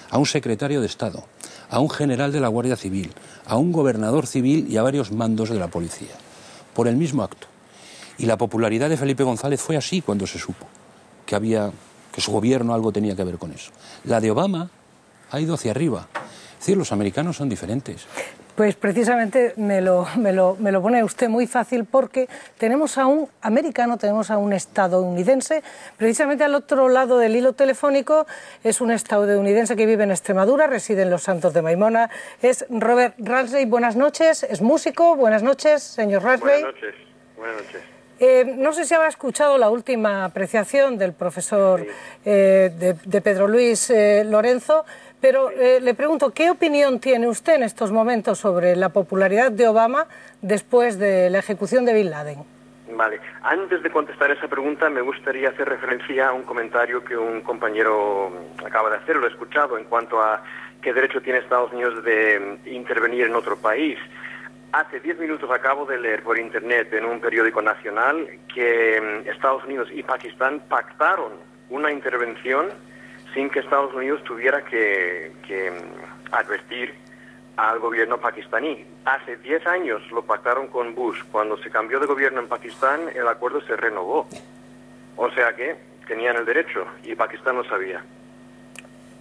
a un secretario de Estado, a un general de la Guardia Civil, a un gobernador civil y a varios mandos de la policía, por el mismo acto. Y la popularidad de Felipe González fue así cuando se supo que su gobierno algo tenía que ver con eso. La de Obama ha ido hacia arriba. Es decir, los americanos son diferentes. Pues precisamente me lo pone usted muy fácil, porque tenemos a un americano, tenemos a un estadounidense, precisamente al otro lado del hilo telefónico. Es un estadounidense que vive en Extremadura, reside en Los Santos de Maimona, es Robert Ramsey. Buenas noches, es músico. Buenas noches, señor Ramsey. Buenas noches. Buenas noches. No sé si habrá escuchado la última apreciación del profesor de Pedro Luis Lorenzo, pero le pregunto, ¿qué opinión tiene usted en estos momentos sobre la popularidad de Obama después de la ejecución de Bin Laden? Vale, antes de contestar esa pregunta me gustaría hacer referencia a un comentario que un compañero acaba de hacer, lo he escuchado, en cuanto a qué derecho tiene Estados Unidos de intervenir en otro país. Hace 10 minutos acabo de leer por internet en un periódico nacional que Estados Unidos y Pakistán pactaron una intervención sin que Estados Unidos tuviera que advertir al gobierno pakistaní. Hace 10 años lo pactaron con Bush. Cuando se cambió de gobierno en Pakistán, el acuerdo se renovó. O sea que tenían el derecho y Pakistán lo sabía.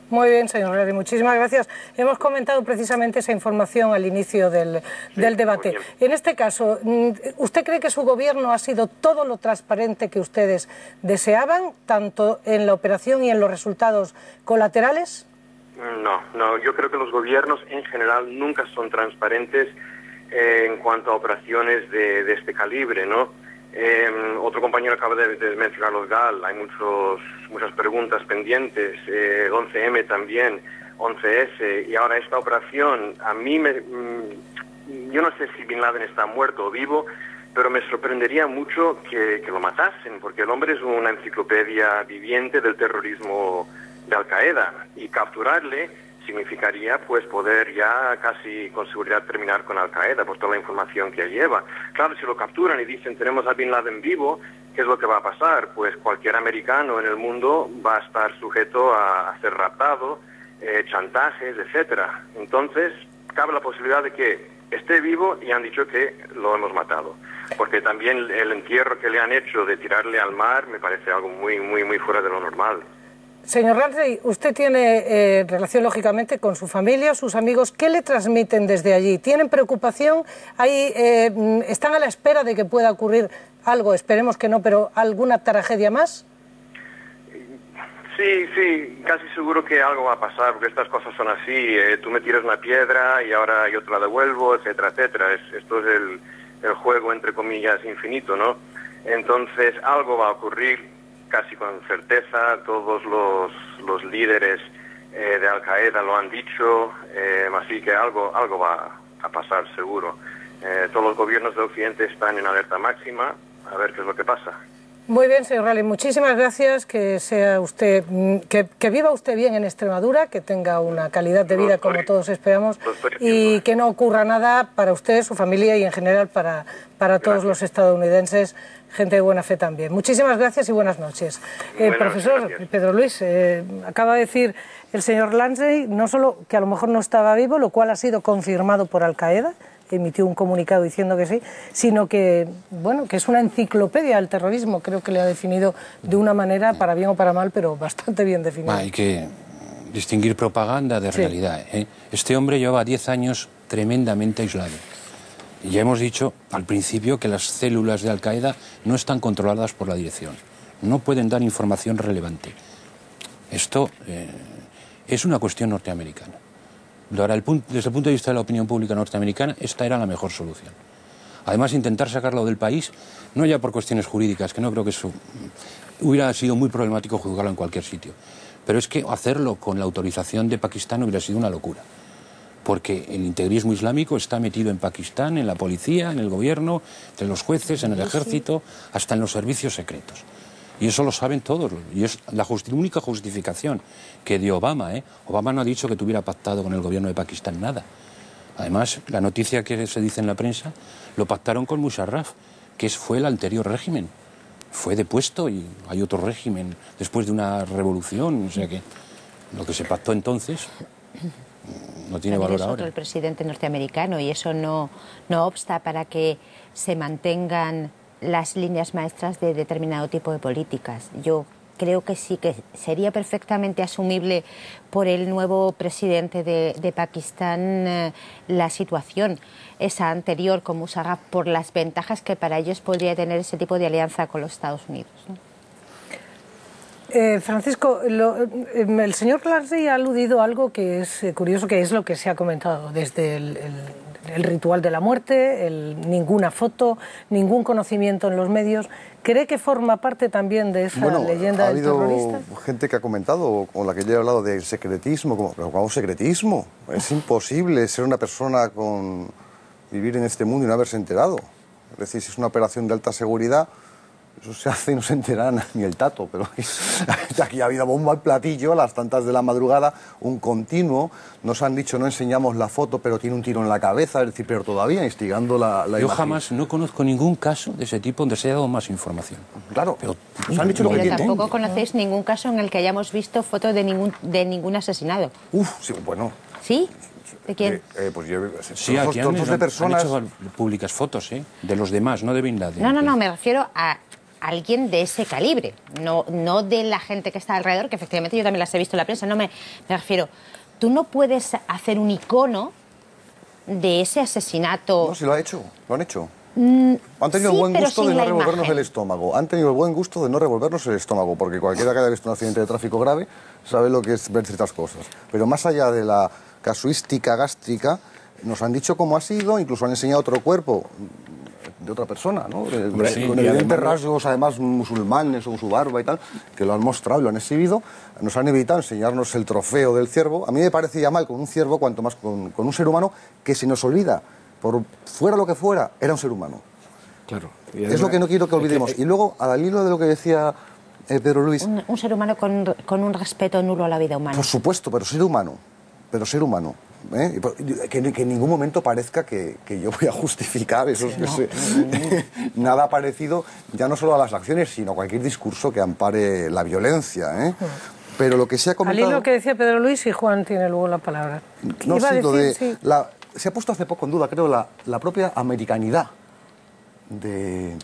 Muy bien, señor Redi, muchísimas gracias. Hemos comentado precisamente esa información al inicio del debate. En este caso, ¿usted cree que su gobierno ha sido todo lo transparente que ustedes deseaban, tanto en la operación y en los resultados colaterales? No, yo creo que los gobiernos en general nunca son transparentes en cuanto a operaciones de este calibre, ¿no? Otro compañero acaba de mencionar los GAL, hay muchas preguntas pendientes, 11M también, 11S, y ahora esta operación, yo no sé si Bin Laden está muerto o vivo, pero me sorprendería mucho que lo matasen, porque el hombre es una enciclopedia viviente del terrorismo de Al-Qaeda, y capturarle significaría pues poder ya casi con seguridad terminar con Al-Qaeda por toda la información que lleva. Claro, si lo capturan y dicen tenemos a Bin Laden vivo, ¿qué es lo que va a pasar? Pues cualquier americano en el mundo va a estar sujeto a ser raptado, chantajes, etcétera. Entonces, cabe la posibilidad de que esté vivo y han dicho que lo hemos matado. Porque también el entierro que le han hecho de tirarle al mar me parece algo muy fuera de lo normal. Señor Lansley, usted tiene relación, lógicamente, con su familia, sus amigos. ¿Qué le transmiten desde allí? ¿Tienen preocupación? ¿Están a la espera de que pueda ocurrir algo? Esperemos que no, pero ¿alguna tragedia más? Sí, casi seguro que algo va a pasar, porque estas cosas son así. Tú me tiras una piedra y ahora yo te la devuelvo, etcétera, etcétera. Esto es el juego, entre comillas, infinito, ¿no? Entonces, algo va a ocurrir. Casi con certeza, todos los líderes de Al-Qaeda lo han dicho, así que algo va a pasar seguro. Todos los gobiernos de Occidente están en alerta máxima, a ver qué es lo que pasa. Muy bien, señor Raleigh, muchísimas gracias, que sea usted, que viva usted bien en Extremadura, que tenga una calidad de vida como todos esperamos, y que no ocurra nada para usted, su familia y en general para todos los estadounidenses, gente de buena fe también. Muchísimas gracias y buenas noches. Profesor Pedro Luis, acaba de decir el señor Lansley, no solo que a lo mejor no estaba vivo, lo cual ha sido confirmado por Al-Qaeda, emitió un comunicado diciendo que sí, sino que, bueno, que es una enciclopedia del terrorismo, creo que le ha definido de una manera, para bien o para mal, pero bastante bien definida. Hay que distinguir propaganda de realidad. Este hombre llevaba 10 años tremendamente aislado. Y ya hemos dicho al principio que las células de Al-Qaeda no están controladas por la dirección, no pueden dar información relevante. Esto es una cuestión norteamericana. Ahora, desde el punto de vista de la opinión pública norteamericana, esta era la mejor solución. Además, intentar sacarlo del país, no ya por cuestiones jurídicas, que no creo que eso hubiera sido muy problemático juzgarlo en cualquier sitio, pero es que hacerlo con la autorización de Pakistán hubiera sido una locura, porque el integrismo islámico está metido en Pakistán, en la policía, en el gobierno, entre los jueces, en el ejército, hasta en los servicios secretos. Y eso lo saben todos, y es la única justificación que dio Obama. Obama no ha dicho que tuviera pactado con el gobierno de Pakistán nada. Además, la noticia que se dice en la prensa, lo pactaron con Musharraf, que fue el anterior régimen. Fue depuesto y hay otro régimen después de una revolución, o sea que lo que se pactó entonces no tiene valor ahora. Otro el presidente norteamericano, y eso no obsta para que se mantengan las líneas maestras de determinado tipo de políticas. Yo creo que sí, que sería perfectamente asumible por el nuevo presidente de Pakistán la situación, esa anterior con Musharraf, por las ventajas que para ellos podría tener ese tipo de alianza con los Estados Unidos, ¿no? Francisco, el señor Lansley ha aludido a algo que es curioso, que es lo que se ha comentado desde el ritual de la muerte, ninguna foto, ningún conocimiento en los medios. ¿Cree que forma parte también de esa leyenda del terrorista? Ha habido gente que ha comentado, con la que yo he hablado, del secretismo. ¿Pero cuál secretismo? Es imposible ser una persona vivir en este mundo y no haberse enterado. Es decir, si es una operación de alta seguridad, eso se hace y no se entera ni el tato, pero aquí ha habido bomba al platillo a las tantas de la madrugada, un continuo. Nos han dicho, no enseñamos la foto, pero tiene un tiro en la cabeza, es decir, pero todavía instigando la Yo imagen. jamás no conozco ningún caso de ese tipo donde se haya dado más información. Claro, pero nos han dicho lo que pero tienen. tampoco conocéis ningún caso en el que hayamos visto fotos de ningún asesinado. Sí, bueno. ¿Sí? ¿De quién? Pues yo, sí, aquí han hecho públicas fotos, de los demás, no de Bin Laden. No, me refiero a alguien de ese calibre, no de la gente que está alrededor, que efectivamente yo también las he visto en la prensa. No me refiero, tú no puedes hacer un icono de ese asesinato. No, si lo han hecho. Han tenido sí, el buen pero gusto sin de no la revolvernos imagen. el estómago. Han tenido el buen gusto de no revolvernos el estómago, porque cualquiera que haya visto un accidente de tráfico grave sabe lo que es ver ciertas cosas. Pero más allá de la casuística gástrica, nos han dicho cómo ha sido, incluso han enseñado otro cuerpo de otra persona, ¿no? Con evidentes rasgos, además, musulmanes o su barba y tal, que lo han mostrado y lo han exhibido. Nos han evitado enseñarnos el trofeo del ciervo. A mí me parece ya mal con un ciervo, cuanto más con un ser humano, que se nos olvida, por fuera lo que fuera, era un ser humano. Claro. Es lo que no quiero que olvidemos. Y luego, al hilo de lo que decía Pedro Luis... Un ser humano con un respeto nulo a la vida humana. Por supuesto, pero ser humano. Pero ser humano. Que en ningún momento parezca que yo voy a justificar eso. Nada parecido, ya no solo a las acciones, sino a cualquier discurso que ampare la violencia. Pero lo que se ha comentado... Al hilo que decía Pedro Luis, y Juan tiene luego la palabra. No, Iba a sí, lo decir, de... se ha puesto hace poco en duda, creo, la propia americanidad de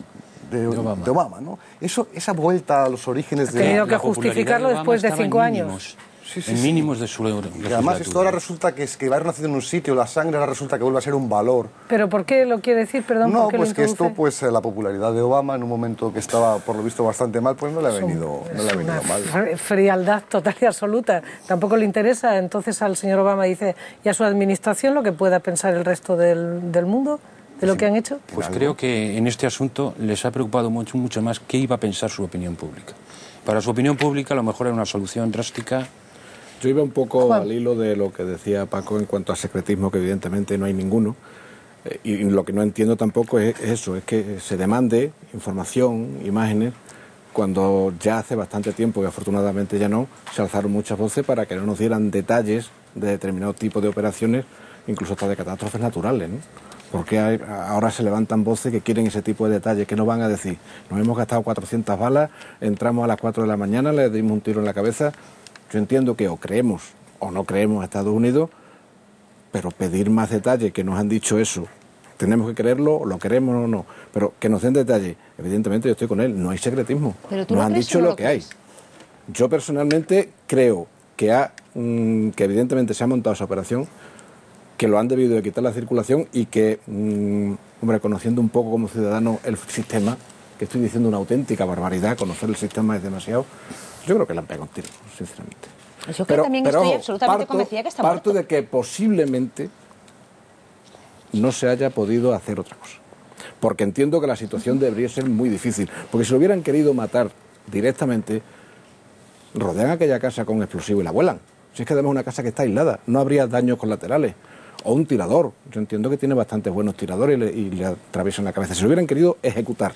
Obama, ¿no? Esa vuelta a los orígenes de... Ha tenido que justificarlo después de 5 años. En mínimos de su y además esto ahora resulta que haber nacido en un sitio, la sangre ahora resulta que vuelve a ser un valor. ¿Pero por qué lo quiere decir? Perdón, no, ¿por qué pues lo que introduce? esto, pues la popularidad de Obama en un momento que estaba por lo visto bastante mal, pues no le ha venido, mal. Frialdad total y absoluta. Tampoco le interesa entonces al señor Obama, dice, y a su administración lo que pueda pensar el resto del mundo de lo que han hecho. Pues creo que en este asunto les ha preocupado mucho más qué iba a pensar su opinión pública. Para su opinión pública a lo mejor era una solución drástica. Yo iba un poco al hilo de lo que decía Paco en cuanto a secretismo, que evidentemente no hay ninguno. Y lo que no entiendo tampoco es eso, es que se demande información, imágenes, cuando ya hace bastante tiempo, y afortunadamente ya no, se alzaron muchas voces para que no nos dieran detalles de determinado tipo de operaciones, incluso hasta de catástrofes naturales, ¿no? Porque ahora se levantan voces que quieren ese tipo de detalles, que nos van a decir, nos hemos gastado 400 balas, entramos a las 4 de la mañana, le dimos un tiro en la cabeza. Yo entiendo que o creemos o no creemos a Estados Unidos, pero pedir más detalle, que nos han dicho eso, tenemos que creerlo, o lo queremos o no, pero que nos den detalle, evidentemente yo estoy con él, no hay secretismo, nos han dicho lo que hay. Yo personalmente creo que evidentemente se ha montado esa operación, que lo han debido de quitar la circulación y que, hombre, conociendo un poco como ciudadano el sistema, que estoy diciendo una auténtica barbaridad, conocer el sistema es demasiado, yo creo que le han pegado un tiro, sinceramente. Yo creo que también estoy absolutamente convencida que está muerto. Parto de que posiblemente no se haya podido hacer otra cosa. Porque entiendo que la situación debería ser muy difícil. Porque si lo hubieran querido matar directamente, rodean aquella casa con explosivo y la vuelan. Si es que además es una casa que está aislada, no habría daños colaterales. O un tirador. Yo entiendo que tiene bastantes buenos tiradores y le atraviesan la cabeza. Si lo hubieran querido ejecutar.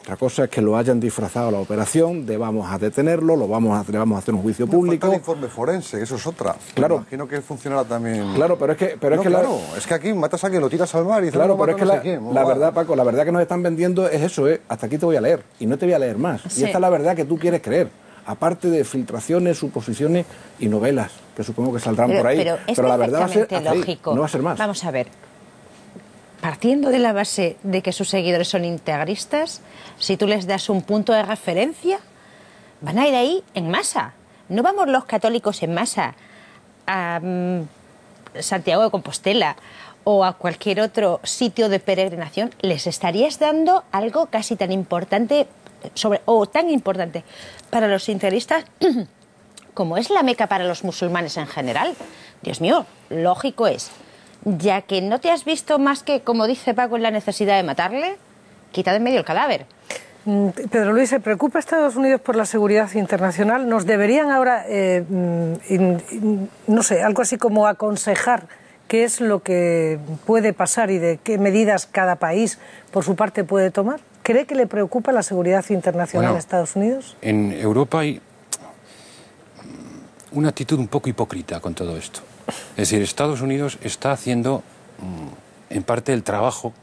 Otra cosa es que lo hayan disfrazado la operación, de vamos a detenerlo, le vamos a hacer un juicio público. Falta el informe forense, eso es otra. Claro. Me imagino que funcionará también. Claro, pero es que es que aquí matas a alguien, lo tiras al mar y claro, pero es que la verdad, Paco, la verdad que nos están vendiendo es eso, hasta aquí te voy a leer y no te voy a leer más. Sí. Y esta es la verdad que tú quieres creer. Aparte de filtraciones, suposiciones y novelas, que supongo que saldrán por ahí. Pero la verdad va a ser lógico. Ahí, no va a ser más. Vamos a ver. Partiendo de la base de que sus seguidores son integristas, si tú les das un punto de referencia, van a ir ahí en masa. No vamos los católicos en masa a Santiago de Compostela o a cualquier otro sitio de peregrinación. Les estarías dando algo casi tan importante tan importante para los integristas como es la Meca para los musulmanes en general. Dios mío, lógico es, ya que no te has visto más que, como dice Paco, en la necesidad de matarle, quita de en medio el cadáver. Pedro Luis, ¿se preocupa Estados Unidos por la seguridad internacional? ¿Nos deberían ahora, no sé, algo así como aconsejar qué es lo que puede pasar y de qué medidas cada país por su parte puede tomar? ¿Cree que le preocupa la seguridad internacional a Estados Unidos? En Europa hay una actitud un poco hipócrita con todo esto. Es decir, Estados Unidos está haciendo en parte el trabajo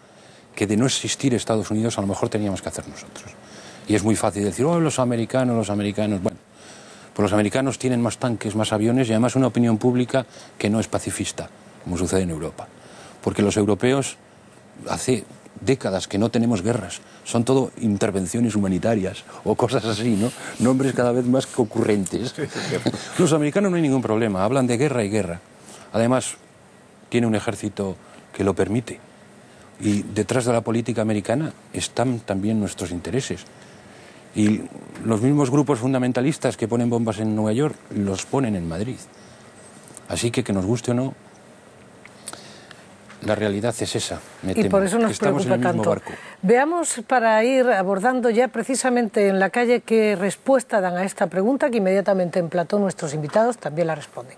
que de no existir Estados Unidos a lo mejor teníamos que hacer nosotros. Y es muy fácil decir, los americanos, bueno, pues los americanos tienen más tanques, más aviones y además una opinión pública que no es pacifista, como sucede en Europa. Porque los europeos hace décadas que no tenemos guerras, son todo intervenciones humanitarias o cosas así, ¿no? Nombres cada vez más ocurrentes. Los americanos no hay ningún problema, hablan de guerra y guerra. Además, tiene un ejército que lo permite. Y detrás de la política americana están también nuestros intereses. Y los mismos grupos fundamentalistas que ponen bombas en Nueva York los ponen en Madrid. Así que nos guste o no, la realidad es esa. Y por eso nos preocupa tanto. Barco. Veamos, para ir abordando ya precisamente en la calle, qué respuesta dan a esta pregunta, que inmediatamente en plató nuestros invitados también la responden.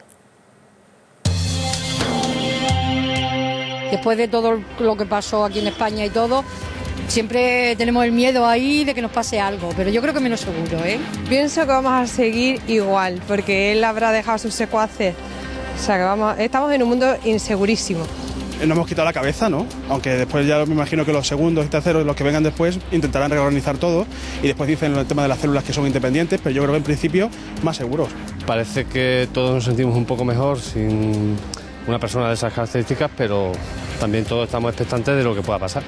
Después de todo lo que pasó aquí en España y todo, siempre tenemos el miedo ahí de que nos pase algo, pero yo creo que menos seguro, ¿eh? Pienso que vamos a seguir igual, porque él habrá dejado a sus secuaces. O sea, que estamos en un mundo insegurísimo. No hemos quitado la cabeza, ¿no? Aunque después ya me imagino que los segundos y terceros, los que vengan después, intentarán reorganizar todo y después dicen el tema de las células que son independientes, pero yo creo que en principio más seguros. Parece que todos nos sentimos un poco mejor sin una persona de esas características, pero también todos estamos expectantes de lo que pueda pasar.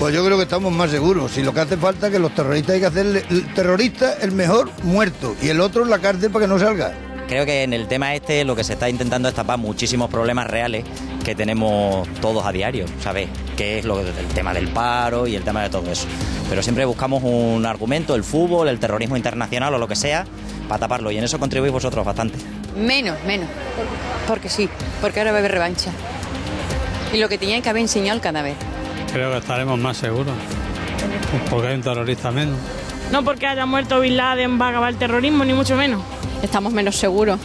Pues yo creo que estamos más seguros. Y lo que hace falta es que los terroristas hay que hacerle el terrorista el mejor muerto y el otro en la cárcel para que no salga. Creo que en el tema este lo que se está intentando es tapar muchísimos problemas reales que tenemos todos a diario, ¿sabes? Que es el tema del paro y el tema de todo eso. Pero siempre buscamos un argumento, el fútbol, el terrorismo internacional o lo que sea, para taparlo. Y en eso contribuís vosotros bastante. Menos. Porque sí, porque ahora va a haber revancha. Y lo que tenían que haber enseñado cada vez. Creo que estaremos más seguros, porque hay un terrorista menos. No porque haya muerto Bin Laden va a acabar el terrorismo, ni mucho menos. Estamos menos seguros.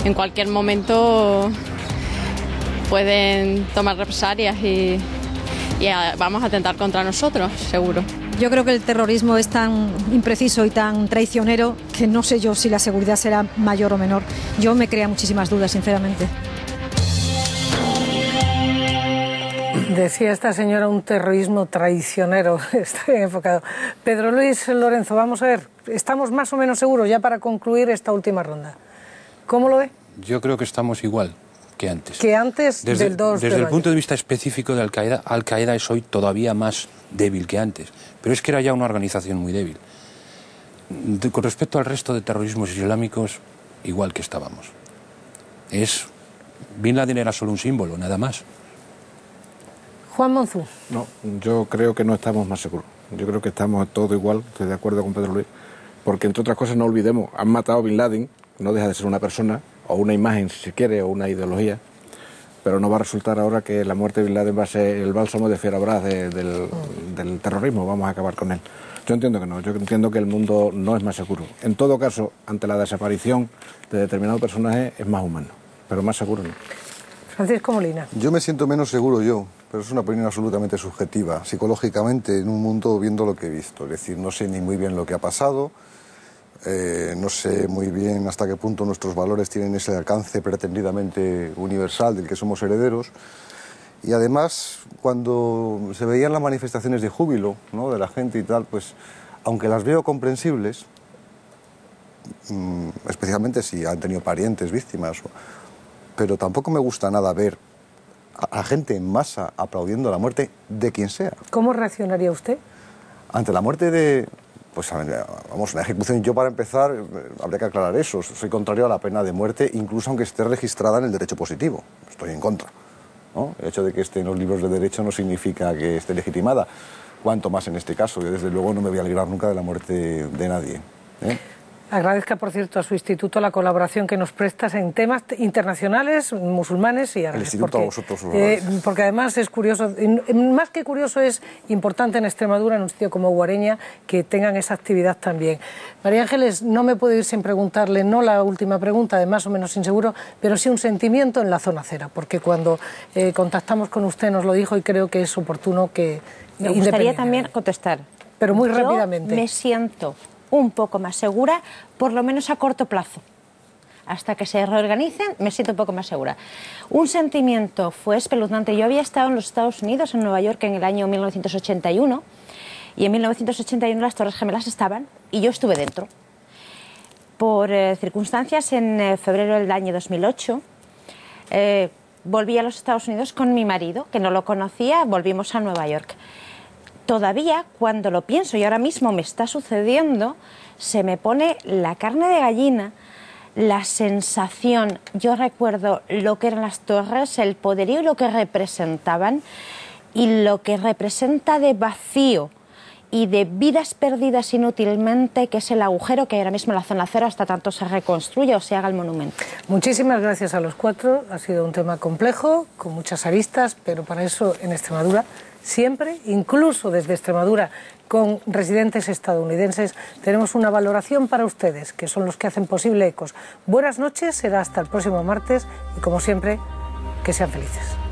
En cualquier momento pueden tomar represalias y vamos a atentar contra nosotros, seguro. Yo creo que el terrorismo es tan impreciso y tan traicionero que no sé yo si la seguridad será mayor o menor. Yo me crea muchísimas dudas, sinceramente. Decía esta señora un terrorismo traicionero, está bien enfocado. Pedro Luis Lorenzo, vamos a ver, estamos más o menos seguros ya para concluir esta última ronda. ¿Cómo lo ve? Yo creo que estamos igual que antes. Que antes del 2 de mayo. Desde el punto de vista específico de Al-Qaeda es hoy todavía más débil que antes, pero es que era ya una organización muy débil. Con respecto al resto de terrorismos islámicos, igual que estábamos. Bin Laden era solo un símbolo, nada más. Juan Monzú. No, yo creo que no estamos más seguros. Yo creo que estamos todo igual, estoy de acuerdo con Pedro Luis, porque entre otras cosas no olvidemos, han matado a Bin Laden, no deja de ser una persona, o una imagen si se quiere, o una ideología, pero no va a resultar ahora que la muerte de Bin Laden va a ser el bálsamo de Fierabras del terrorismo, vamos a acabar con él. Yo entiendo que no, yo entiendo que el mundo no es más seguro. En todo caso, ante la desaparición de determinado personaje es más humano, pero más seguro no. Francisco Molina. Yo me siento menos seguro yo, pero es una opinión absolutamente subjetiva, psicológicamente, en un mundo viendo lo que he visto. Es decir, no sé ni muy bien lo que ha pasado, no sé muy bien hasta qué punto nuestros valores tienen ese alcance pretendidamente universal del que somos herederos. Y además, cuando se veían las manifestaciones de júbilo, ¿no?, de la gente y tal, pues, aunque las veo comprensibles, especialmente si han tenido parientes víctimas, pero tampoco me gusta nada ver a gente en masa aplaudiendo la muerte de quien sea. ¿Cómo reaccionaría usted? Ante la muerte de... Pues vamos, una ejecución, yo para empezar, habría que aclarar eso, soy contrario a la pena de muerte, incluso aunque esté registrada en el derecho positivo, estoy en contra, ¿no? El hecho de que esté en los libros de derecho no significa que esté legitimada, cuanto más en este caso. Yo desde luego no me voy a alegrar nunca de la muerte de nadie, ¿eh? Agradezca, por cierto, a su instituto la colaboración que nos prestas en temas internacionales, musulmanes y árabes. El instituto a vosotros. Porque además es curioso, más que curioso es importante en Extremadura, en un sitio como Guareña, que tengan esa actividad también. María Ángeles, no me puedo ir sin preguntarle, no la última pregunta de más o menos inseguro, pero sí un sentimiento en la zona cero, porque cuando contactamos con usted nos lo dijo y creo que es oportuno que... Me gustaría también contestar. Pero muy rápidamente. Me siento un poco más segura, por lo menos a corto plazo. Hasta que se reorganicen, me siento un poco más segura. Un sentimiento fue espeluznante. Yo había estado en los Estados Unidos, en Nueva York, en el año 1981, y en 1981 las Torres Gemelas estaban, y yo estuve dentro. Por circunstancias, en febrero del año 2008, volví a los Estados Unidos con mi marido, que no lo conocía, volvimos a Nueva York. Todavía, cuando lo pienso, y ahora mismo me está sucediendo, se me pone la carne de gallina, la sensación. Yo recuerdo lo que eran las torres, el poderío y lo que representaban, y lo que representa de vacío y de vidas perdidas inútilmente, que es el agujero que hay ahora mismo en la zona cero hasta tanto se reconstruya o se haga el monumento. Muchísimas gracias a los cuatro. Ha sido un tema complejo, con muchas aristas, pero para eso en Extremadura siempre, incluso desde Extremadura, con residentes estadounidenses, tenemos una valoración para ustedes, que son los que hacen posible Ecos. Buenas noches, será hasta el próximo martes y como siempre, que sean felices.